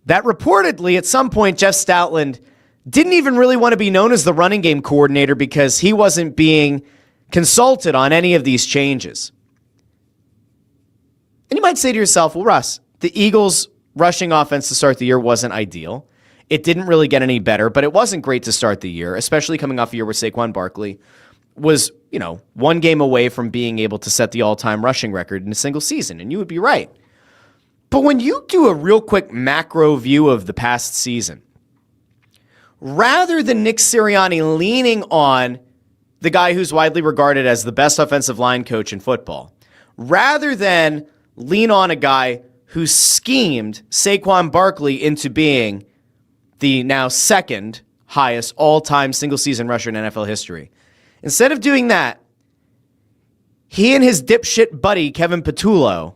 that reportedly at some point Jeff Stoutland didn't even really want to be known as the running game coordinator because he wasn't being consulted on any of these changes. And you might say to yourself, well, Russ, the Eagles' rushing offense to start the year wasn't ideal. It didn't really get any better, but it wasn't great to start the year, especially coming off a year where Saquon Barkley was, one game away from being able to set the all-time rushing record in a single season, and you would be right. But when you do a real quick macro view of the past season, rather than Nick Sirianni leaning on the guy who's widely regarded as the best offensive line coach in football, rather than lean on a guy who schemed Saquon Barkley into being the now second highest all-time single-season rusher in NFL history. Instead of doing that, he and his dipshit buddy, Kevin Patullo,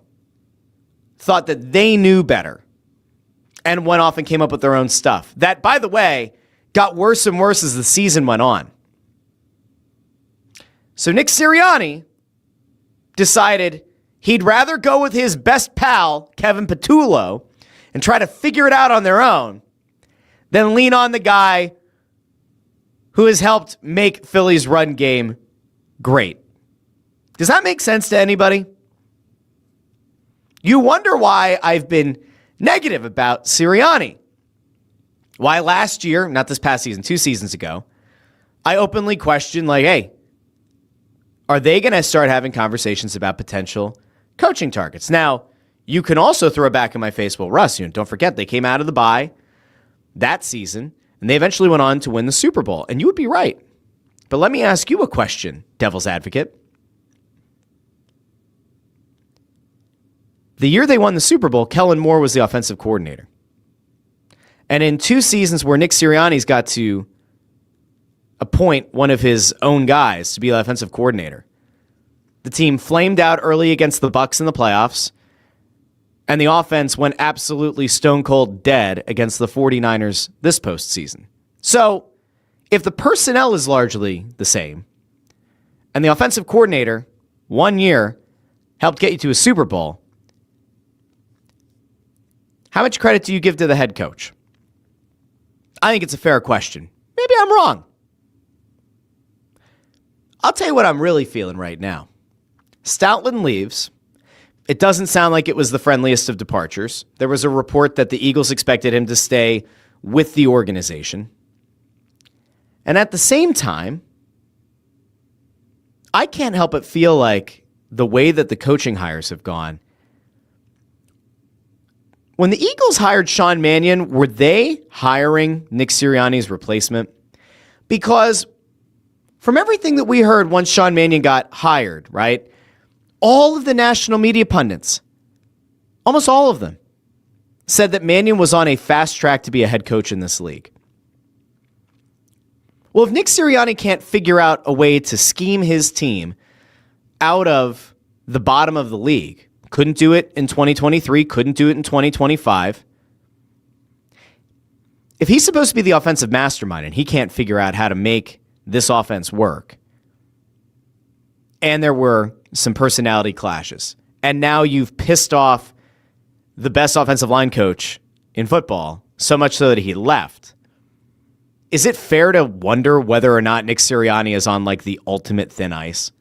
thought that they knew better and went off and came up with their own stuff. That, by the way, got worse and worse as the season went on. So Nick Sirianni decided he'd rather go with his best pal, Kevin Patullo, and try to figure it out on their own than lean on the guy who has helped make Philly's run game great. Does that make sense to anybody? You wonder why I've been negative about Sirianni. Why last year, not this past season, 2 seasons ago, I openly questioned, like, hey, are they going to start having conversations about potential coaching targets? Now, you can also throw back in my face, well, Russ, don't forget, they came out of the bye that season, and they eventually went on to win the Super Bowl. And you would be right. But let me ask you a question, devil's advocate. The year they won the Super Bowl, Kellen Moore was the offensive coordinator. And in 2 seasons where Nick Sirianni's got to appoint one of his own guys to be the offensive coordinator, the team flamed out early against the Bucs in the playoffs, and the offense went absolutely stone cold dead against the 49ers this postseason. So, if the personnel is largely the same, and the offensive coordinator, 1 year, helped get you to a Super Bowl, how much credit do you give to the head coach? I think it's a fair question. Maybe I'm wrong. I'll tell you what I'm really feeling right now. Stoutland leaves. It doesn't sound like it was the friendliest of departures. There was a report that the Eagles expected him to stay with the organization. And at the same time, I can't help but feel like the way that the coaching hires have gone. When the Eagles hired Sean Mannion, were they hiring Nick Sirianni's replacement? Because from everything that we heard once Sean Mannion got hired, right, all of the national media pundits, almost all of them, said that Mannion was on a fast track to be a head coach in this league. Well, if Nick Sirianni can't figure out a way to scheme his team out of the bottom of the league, couldn't do it in 2023, couldn't do it in 2025. If he's supposed to be the offensive mastermind and he can't figure out how to make this offense work, and there were some personality clashes, and now you've pissed off the best offensive line coach in football, so much so that he left, is it fair to wonder whether or not Nick Sirianni is on like the ultimate thin ice?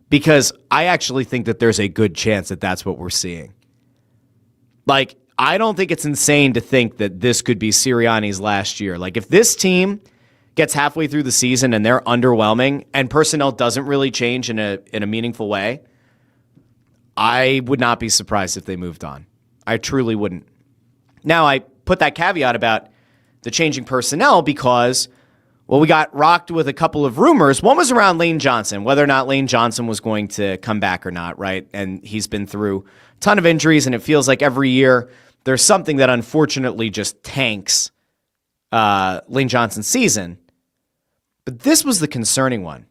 Because I actually think that there's a good chance that that's what we're seeing. Like, I don't think it's insane to think that this could be Sirianni's last year. Like, if this team gets halfway through the season and they're underwhelming and personnel doesn't really change in a meaningful way, I would not be surprised if they moved on. I truly wouldn't. Now, I put that caveat about the changing personnel because, well, we got rocked with a couple of rumors. One was around Lane Johnson, whether or not Lane Johnson was going to come back or not, right? And he's been through a ton of injuries, and it feels like every year there's something that unfortunately just tanks Lane Johnson's season. But this was the concerning one.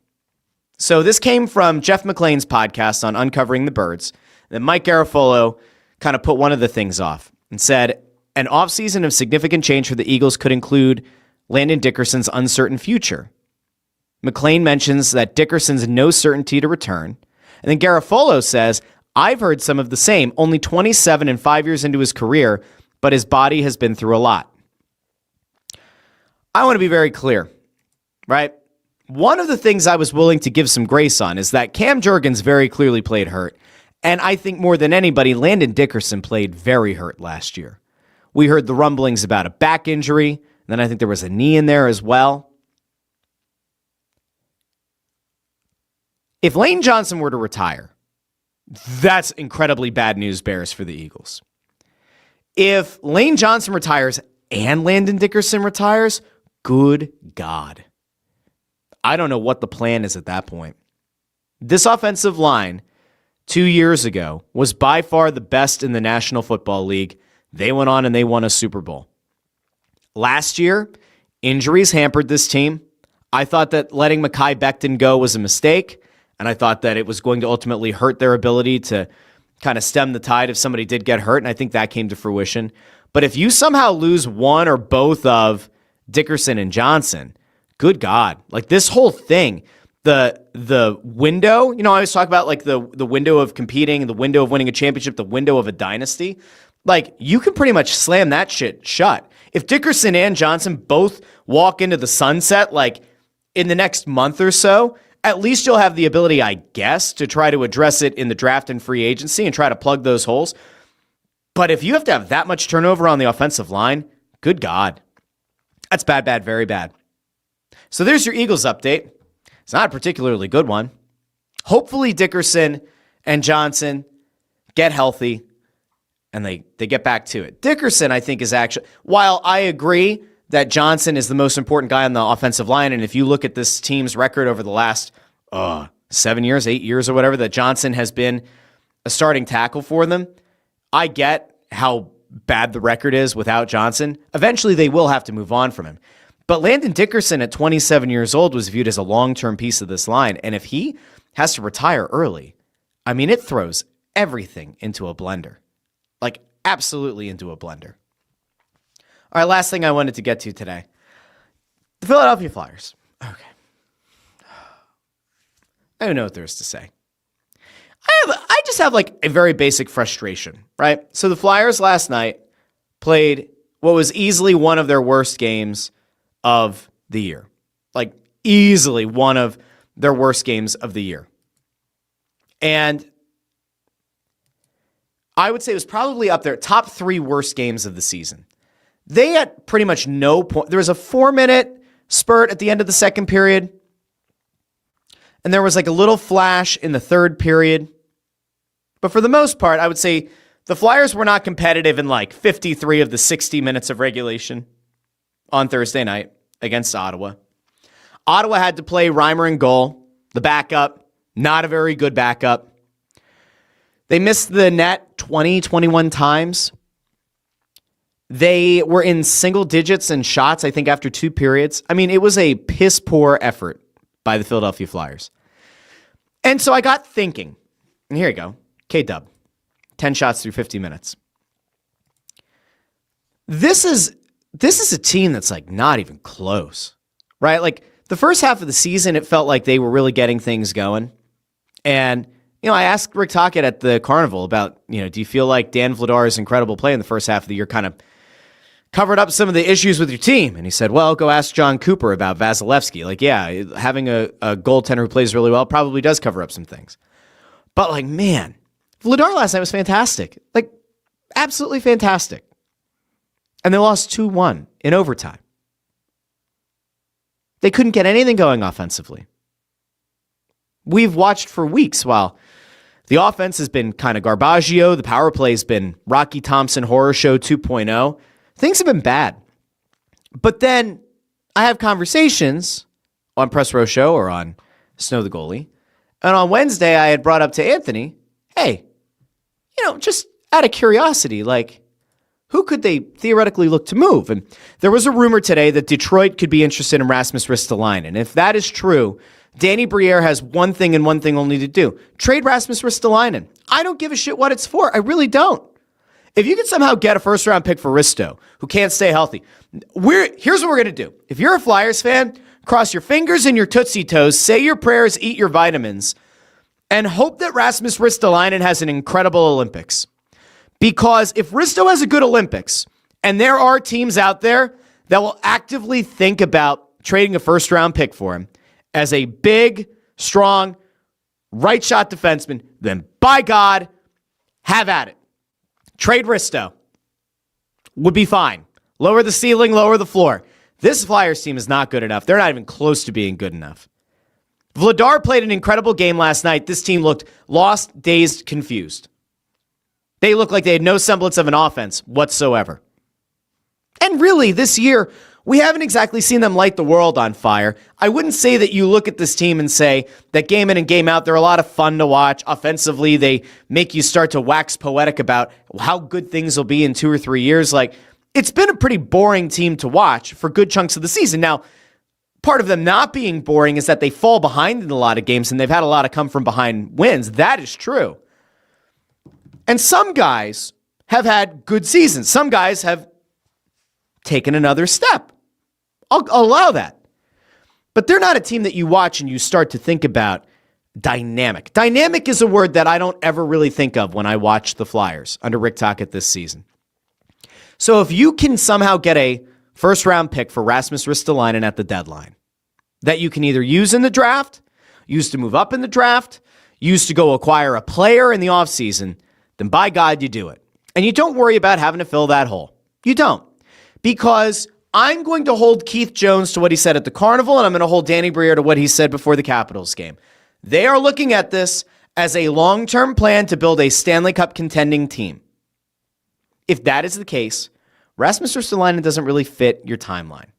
So this came from Jeff McClain's podcast on Uncovering the Birds. Then Mike Garafolo kind of put one of the things off and said, an offseason of significant change for the Eagles could include Landon Dickerson's uncertain future. McClain mentions that Dickerson's no certainty to return. And then Garafolo says, I've heard some of the same, only 27 and 5 years into his career, but his body has been through a lot. I want to be very clear, right? One of the things I was willing to give some grace on is that Cam Jurgens very clearly played hurt. And I think more than anybody, Landon Dickerson played very hurt last year. We heard the rumblings about a back injury. Then I think there was a knee in there as well. If Lane Johnson were to retire, that's incredibly bad news bears for the Eagles. If Lane Johnson retires and Landon Dickerson retires, good God. I don't know what the plan is at that point. This offensive line 2 years ago was by far the best in the National Football League. They went on and they won a Super Bowl. Last year, injuries hampered this team. I thought that letting Mekhi Becton go was a mistake, and I thought that it was going to ultimately hurt their ability to kind of stem the tide if somebody did get hurt, and I think that came to fruition. But if you somehow lose one or both of Dickerson and Johnson, good God. Like, this whole thing, the window. You know, I always talk about like the window of competing, the window of winning a championship, the window of a dynasty. Like, you can pretty much slam that shit shut. If Dickerson and Johnson both walk into the sunset, like in the next month or so, at least you'll have the ability, I guess, to try to address it in the draft and free agency and try to plug those holes. But if you have to have that much turnover on the offensive line, good God. That's bad, bad, very bad. So there's your Eagles update. It's not a particularly good one. Hopefully Dickerson and Johnson get healthy and they get back to it. Dickerson, I think, is actually, while I agree that Johnson is the most important guy on the offensive line, and if you look at this team's record over the last 7 years, 8 years or whatever, that Johnson has been a starting tackle for them, I get how bad the record is without Johnson. Eventually they will have to move on from him. But Landon Dickerson at 27 years old was viewed as a long-term piece of this line. And if he has to retire early, I mean, it throws everything into a blender. Like, absolutely into a blender. All right, last thing I wanted to get to today. The Philadelphia Flyers. Okay. I don't know what there is to say. I just have like a very basic frustration, right? So the Flyers last night played what was easily one of their worst games of the year. Like, easily one of their worst games of the year. And I would say it was probably up there, top 3 worst games of the season. They had pretty much no point. There was a 4-minute spurt at the end of the second period. And there was like a little flash in the third period. But for the most part, I would say the Flyers were not competitive in like 53 of the 60 minutes of regulation on Thursday night against Ottawa. Ottawa had to play Reimer in goal, the backup, not a very good backup. They missed the net 21 times. They were in single digits in shots, I think, after 2 periods. I mean, it was a piss-poor effort by the Philadelphia Flyers. And so I got thinking, and here you go, K-Dub, 10 shots through 50 minutes. This is a team that's like not even close, right? Like the first half of the season, it felt like they were really getting things going. And, you know, I asked Rick Tocchet at the Carnival about, you know, do you feel like Dan Vladar's incredible play in the first half of the year kind of covered up some of the issues with your team? And he said, well, go ask John Cooper about Vasilevsky. Like, yeah, having a goaltender who plays really well probably does cover up some things. But like, man, Vladar last night was fantastic. Like, absolutely fantastic. And they lost 2-1 in overtime. They couldn't get anything going offensively. We've watched for weeks while the offense has been kind of garbaggio. The power play has been Rocky Thompson Horror Show 2.0. Things have been bad. But then I have conversations on Press Row Show or on Snow the Goalie. And on Wednesday, I had brought up to Anthony, hey, you know, just out of curiosity, like, who could they theoretically look to move? And there was a rumor today that Detroit could be interested in Rasmus Ristolainen. And if that is true, Danny Briere has one thing and one thing only to do. Trade Rasmus Ristolainen. I don't give a shit what it's for. I really don't. If you can somehow get a first-round pick for Risto, who can't stay healthy, here's what we're going to do. If you're a Flyers fan, cross your fingers and your Tootsie Toes, say your prayers, eat your vitamins, and hope that Rasmus Ristolainen has an incredible Olympics. Because if Risto has a good Olympics, and there are teams out there that will actively think about trading a first-round pick for him as a big, strong, right-shot defenseman, then by God, have at it. Trade Risto. Would be fine. Lower the ceiling, lower the floor. This Flyers team is not good enough. They're not even close to being good enough. Vladar played an incredible game last night. This team looked lost, dazed, confused. They looked like they had no semblance of an offense whatsoever. And really, this year, we haven't exactly seen them light the world on fire. I wouldn't say that you look at this team and say that game in and game out, they're a lot of fun to watch. Offensively, they make you start to wax poetic about how good things will be in 2 or 3 years. Like, it's been a pretty boring team to watch for good chunks of the season. Now, part of them not being boring is that they fall behind in a lot of games, and they've had a lot of come from behind wins. That is true. And some guys have had good seasons. Some guys have taken another step. I'll allow that. But they're not a team that you watch and you start to think about dynamic. Dynamic is a word that I don't ever really think of when I watch the Flyers under Rick Tocchet this season. So if you can somehow get a first-round pick for Rasmus Ristolainen at the deadline that you can either use in the draft, use to move up in the draft, use to go acquire a player in the offseason, then by God, you do it. And you don't worry about having to fill that hole. You don't. Because I'm going to hold Keith Jones to what he said at the Carnival, and I'm going to hold Danny Briere to what he said before the Capitals game. They are looking at this as a long-term plan to build a Stanley Cup contending team. If that is the case, Rasmus Ristolainen doesn't really fit your timeline.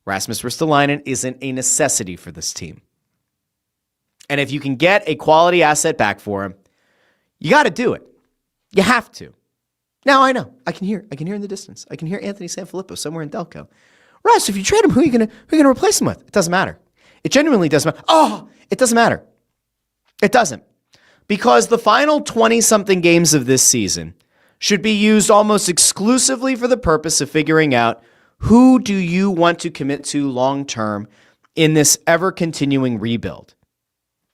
Rasmus Ristolainen isn't a necessity for this team. And if you can get a quality asset back for him, you got to do it. You have to. Now I know. I can hear in the distance. I can hear Anthony Sanfilippo somewhere in Delco. Russ, if you trade him, who are you gonna replace him with? It doesn't matter. It genuinely doesn't matter. Oh, it doesn't matter. It doesn't. Because the final 20-something games of this season should be used almost exclusively for the purpose of figuring out who do you want to commit to long-term in this ever-continuing rebuild.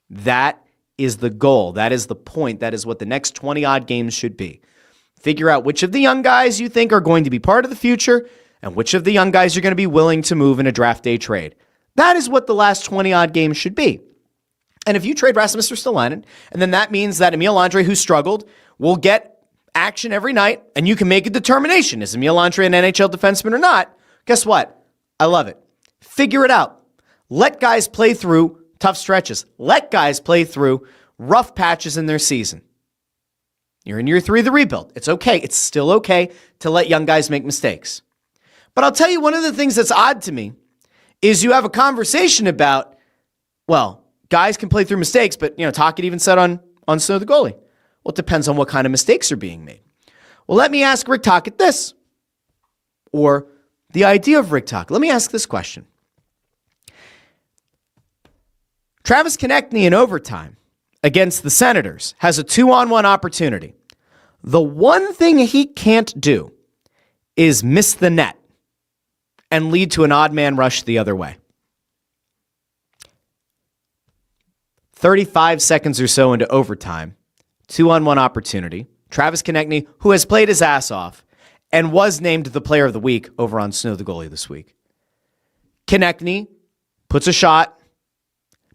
That is the goal. That is the point. That is what the next 20-odd games should be. Figure out which of the young guys you think are going to be part of the future and which of the young guys you're going to be willing to move in a draft day trade. That is what the last 20-odd games should be. And if you trade Rasmus Ristolainen, and then that means that Emil Andre, who struggled, will get action every night, and you can make a determination. Is Emil Andre an NHL defenseman or not? Guess what? I love it. Figure it out. Let guys play through tough stretches. Let guys play through rough patches in their season. You're in year 3 of the rebuild. It's okay. It's still okay to let young guys make mistakes. But I'll tell you, one of the things that's odd to me is you have a conversation about, well, guys can play through mistakes, but, Tocchet even said on Snow the Goalie. Well, it depends on what kind of mistakes are being made. Well, let me ask Rick Tocchet this, or the idea of Rick Tocchet. Let me ask this question. Travis Konecny in overtime against the Senators has a 2-on-1 opportunity. The one thing he can't do is miss the net and lead to an odd man rush the other way. 35 seconds or so into overtime, 2-on-1 opportunity. Travis Konecny, who has played his ass off and was named the player of the week over on Snow the Goalie this week. Konecny puts a shot,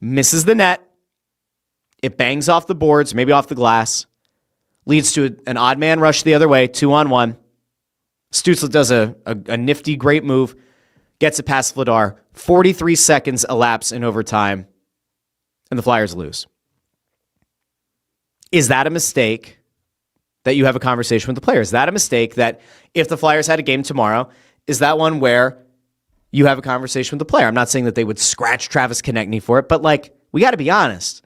misses the net. It bangs off the boards, maybe off the glass, leads to an odd man rush the other way, 2-on-1. Stoutland does a nifty, great move, gets it past Vladar. 43 seconds elapse in overtime, and the Flyers lose. Is that a mistake that you have a conversation with the player? Is that a mistake that if the Flyers had a game tomorrow, is that one where you have a conversation with the player? I'm not saying that they would scratch Travis Konecny for it, but we got to be honest.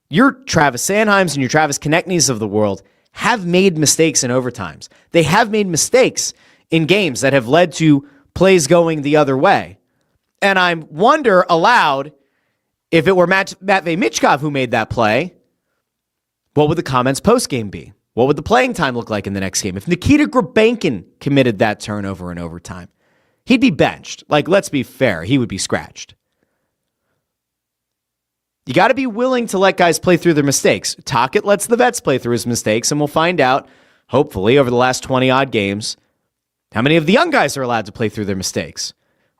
Your Travis Sanheims and your Travis Konecnys of the world have made mistakes in overtimes. They have made mistakes in games that have led to plays going the other way. And I wonder aloud, if it were Matvei Michkov who made that play, what would the comments post-game be? What would the playing time look like in the next game? If Nikita Grabankin committed that turnover in overtime, he'd be benched. Let's be fair, he would be scratched. You got to be willing to let guys play through their mistakes. Tocchet lets the vets play through his mistakes, and we'll find out, hopefully, over the last 20-odd games, how many of the young guys are allowed to play through their mistakes.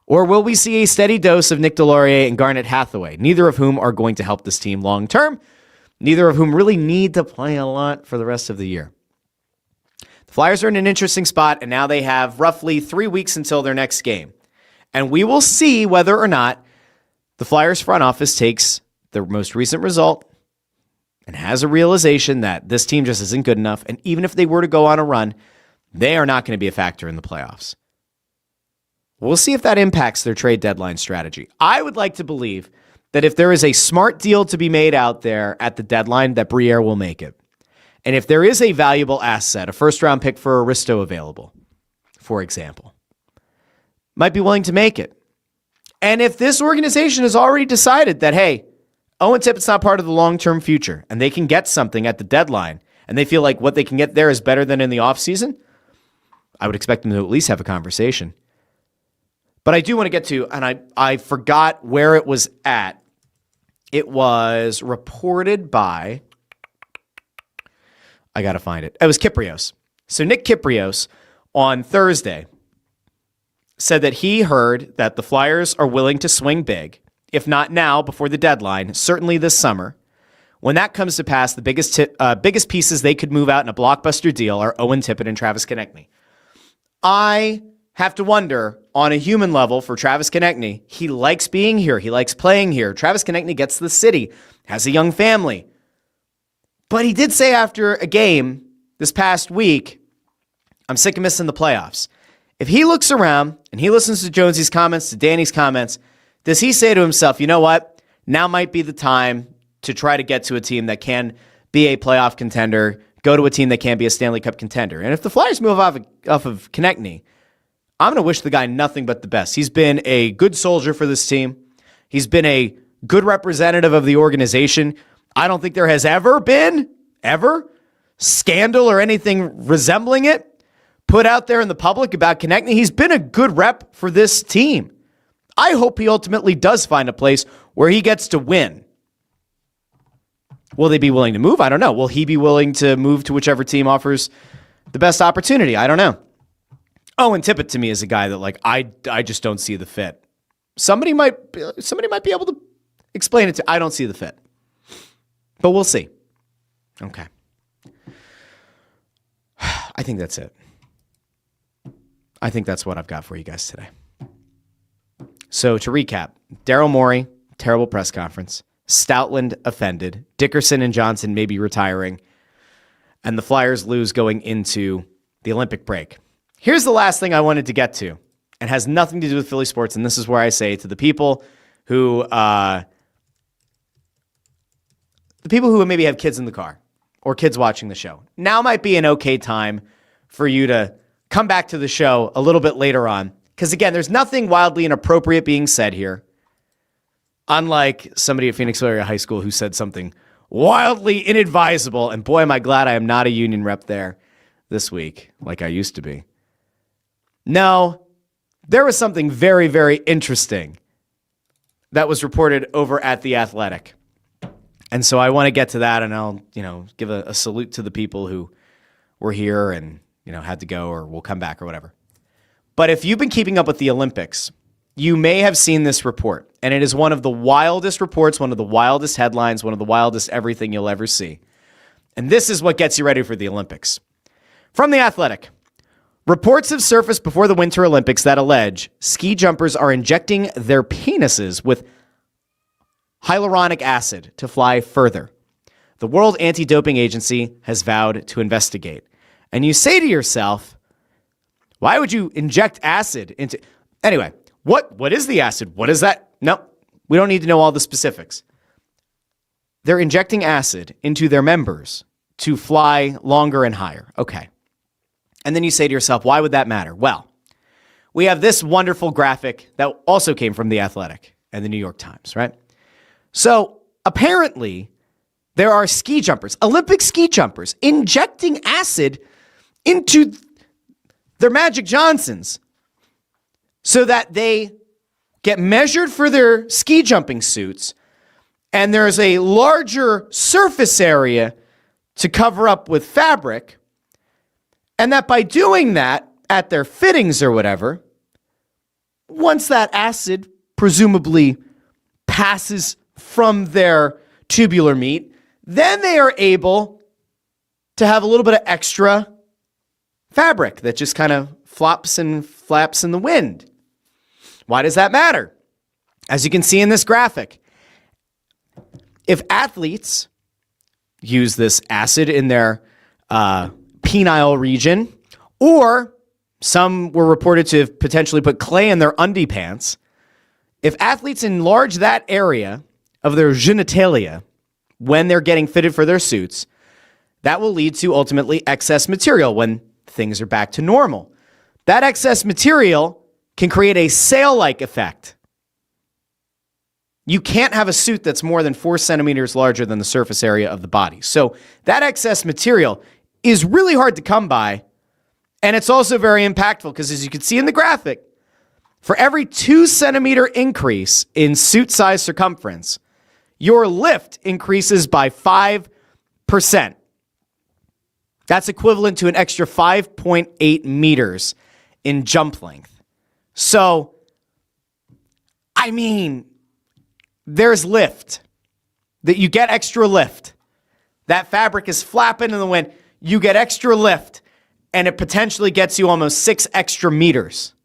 Or will we see a steady dose of Nick Delorier and Garnet Hathaway, neither of whom are going to help this team long-term, neither of whom really need to play a lot for the rest of the year. The Flyers are in an interesting spot, and now they have roughly 3 weeks until their next game. And we will see whether or not the Flyers front office takes the most recent result and has a realization that this team just isn't good enough. And even if they were to go on a run, they are not going to be a factor in the playoffs. We'll see if that impacts their trade deadline strategy. I would like to believe that if there is a smart deal to be made out there at the deadline, that Briere will make it. And if there is a valuable asset, a first-round pick for Aristo available, for example, might be willing to make it. And if this organization has already decided that, hey, Owen Tippett's not part of the long-term future, and they can get something at the deadline, and they feel like what they can get there is better than in the offseason, I would expect them to at least have a conversation. But I do want to get to, and I forgot where it was at. It was reported by, I got to find it. It was Kyprios. So Nick Kyprios on Thursday said that he heard that the Flyers are willing to swing big, if not now, before the deadline, certainly this summer. When that comes to pass, the biggest pieces they could move out in a blockbuster deal are Owen Tippett and Travis Konecny. I have to wonder, on a human level, for Travis Konecny, he likes being here. He likes playing here. Travis Konecny gets to the city, has a young family. But he did say after a game this past week, I'm sick of missing the playoffs. If he looks around and he listens to Jonesy's comments, to Danny's comments, does he say to himself, you know what? Now might be the time to try to get to a team that can be a playoff contender, go to a team that can be a Stanley Cup contender. And if the Flyers move off of Konecny, I'm going to wish the guy nothing but the best. He's been a good soldier for this team. He's been a good representative of the organization. I don't think there has ever been, scandal or anything resembling it put out there in the public about Konecny. He's been a good rep for this team. I hope he ultimately does find a place where he gets to win. Will they be willing to move? I don't know. Will he be willing to move to whichever team offers the best opportunity? I don't know. Owen Tippett to me is a guy that I just don't see the fit. Somebody might be able to explain it to. I don't see the fit. But we'll see. Okay. I think that's it. I think that's what I've got for you guys today. So to recap, Daryl Morey, terrible press conference. Stoutland offended. Dickerson and Johnson may be retiring. And the Flyers lose going into the Olympic break. Here's the last thing I wanted to get to, and has nothing to do with Philly sports, and this is where I say to the people who maybe have kids in the car or kids watching the show, now might be an okay time for you to come back to the show a little bit later on. Because again, there's nothing wildly inappropriate being said here. Unlike somebody at Phoenix Area High School who said something wildly inadvisable, and boy, am I glad I am not a union rep there this week like I used to be. No, there was something very, very interesting that was reported over at The Athletic. And so I want to get to that, and I'll, give a salute to the people who were here and, had to go or will come back or whatever. But if you've been keeping up with the Olympics, you may have seen this report, and it is one of the wildest reports, one of the wildest headlines, one of the wildest everything you'll ever see. And this is what gets you ready for the Olympics. From The Athletic, reports have surfaced before the Winter Olympics that allege ski jumpers are injecting their penises with hyaluronic acid to fly further. The World Anti-Doping Agency has vowed to investigate. And you say to yourself, why would you inject acid into... Anyway, what is the acid? What is that? No, we don't need to know all the specifics. They're injecting acid into their members to fly longer and higher. Okay. And then you say to yourself, why would that matter? Well, we have this wonderful graphic that also came from The Athletic and the New York Times, right? So apparently there are ski jumpers, Olympic ski jumpers, injecting acid into their Magic Johnsons so that they get measured for their ski jumping suits, and there's a larger surface area to cover up with fabric, and that by doing that at their fittings or whatever, once that acid presumably passes from their tubular meat, then they are able to have a little bit of extra fabric that just kind of flops and flaps in the wind. Why does that matter? As you can see in this graphic, if athletes use this acid in their penile region, or some were reported to have potentially put clay in their undie pants, if athletes enlarge that area of their genitalia when they're getting fitted for their suits, that will lead to ultimately excess material when things are back to normal. That excess material can create a sail-like effect. You can't have a suit that's more than 4 centimeters larger than the surface area of the body. So that excess material is really hard to come by, and it's also very impactful because, as you can see in the graphic, For every 2 centimeter increase in suit size circumference, your lift increases by 5%. That's equivalent to an extra 5.8 meters in jump length. So, I mean, there's lift. That you get extra lift. That fabric is flapping in the wind. You get extra lift, and it potentially gets you almost 6 extra meters.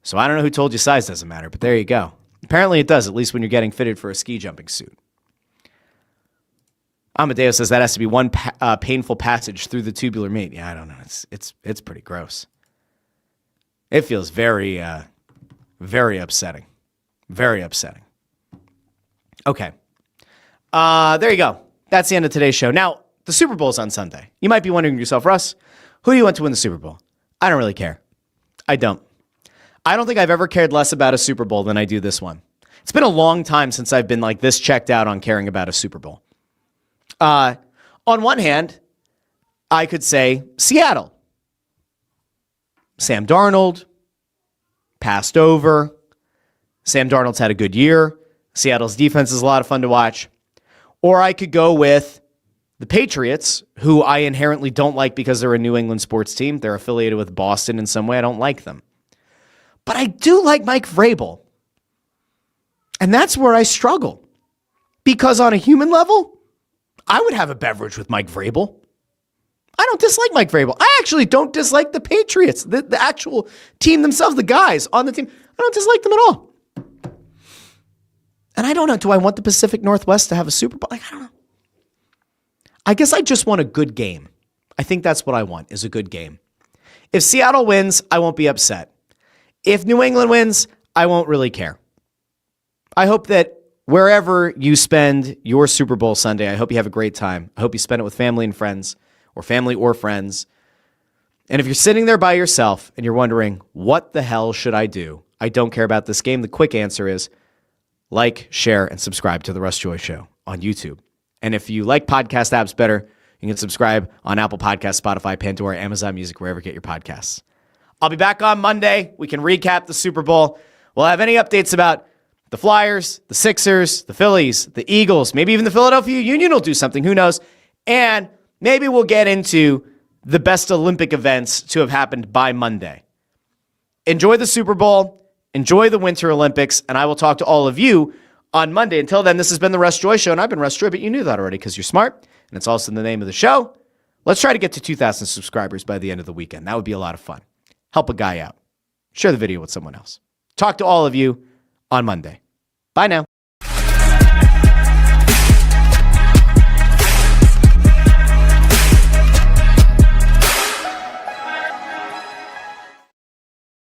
So I don't know who told you size doesn't matter, but there you go. Apparently it does, at least when you're getting fitted for a ski jumping suit. Amadeo says that has to be one painful passage through the tubular meat. Yeah, I don't know. It's pretty gross. It feels very, very upsetting. Very upsetting. Okay. There you go. That's the end of today's show. Now, the Super Bowl's on Sunday. You might be wondering to yourself, Russ, who do you want to win the Super Bowl? I don't really care. I don't. I don't think I've ever cared less about a Super Bowl than I do this one. It's been a long time since I've been like this checked out on caring about a Super Bowl. On one hand, I could say Seattle. Sam Darnold passed over. Sam Darnold's had a good year. Seattle's defense is a lot of fun to watch. Or I could go with the Patriots, who I inherently don't like because they're a New England sports team. They're affiliated with Boston in some way. I don't like them. But I do like Mike Vrabel. And that's where I struggle. Because on a human level, I would have a beverage with Mike Vrabel. I don't dislike Mike Vrabel. I actually don't dislike the Patriots, the actual team themselves, the guys on the team. I don't dislike them at all. And I don't know, do I want the Pacific Northwest to have a Super Bowl? Like, I don't know. I guess I just want a good game. I think that's what I want, is a good game. If Seattle wins, I won't be upset. If New England wins, I won't really care. I hope that wherever you spend your Super Bowl Sunday, I hope you have a great time. I hope you spend it with family and friends, or family or friends. And if you're sitting there by yourself and you're wondering, what the hell should I do? I don't care about this game. The quick answer is like, share, and subscribe to The Russ Joy Show on YouTube. And if you like podcast apps better, you can subscribe on Apple Podcasts, Spotify, Pandora, Amazon Music, wherever you get your podcasts. I'll be back on Monday. We can recap the Super Bowl. We'll have any updates about the Flyers, the Sixers, the Phillies, the Eagles, maybe even the Philadelphia Union will do something. Who knows? And maybe we'll get into the best Olympic events to have happened by Monday. Enjoy the Super Bowl. Enjoy the Winter Olympics. And I will talk to all of you on Monday. Until then, this has been the Russ Joy Show. And I've been Russ Joy, but you knew that already because you're smart. And it's also the name of the show. Let's try to get to 2,000 subscribers by the end of the weekend. That would be a lot of fun. Help a guy out. Share the video with someone else. Talk to all of you on Monday. Bye now.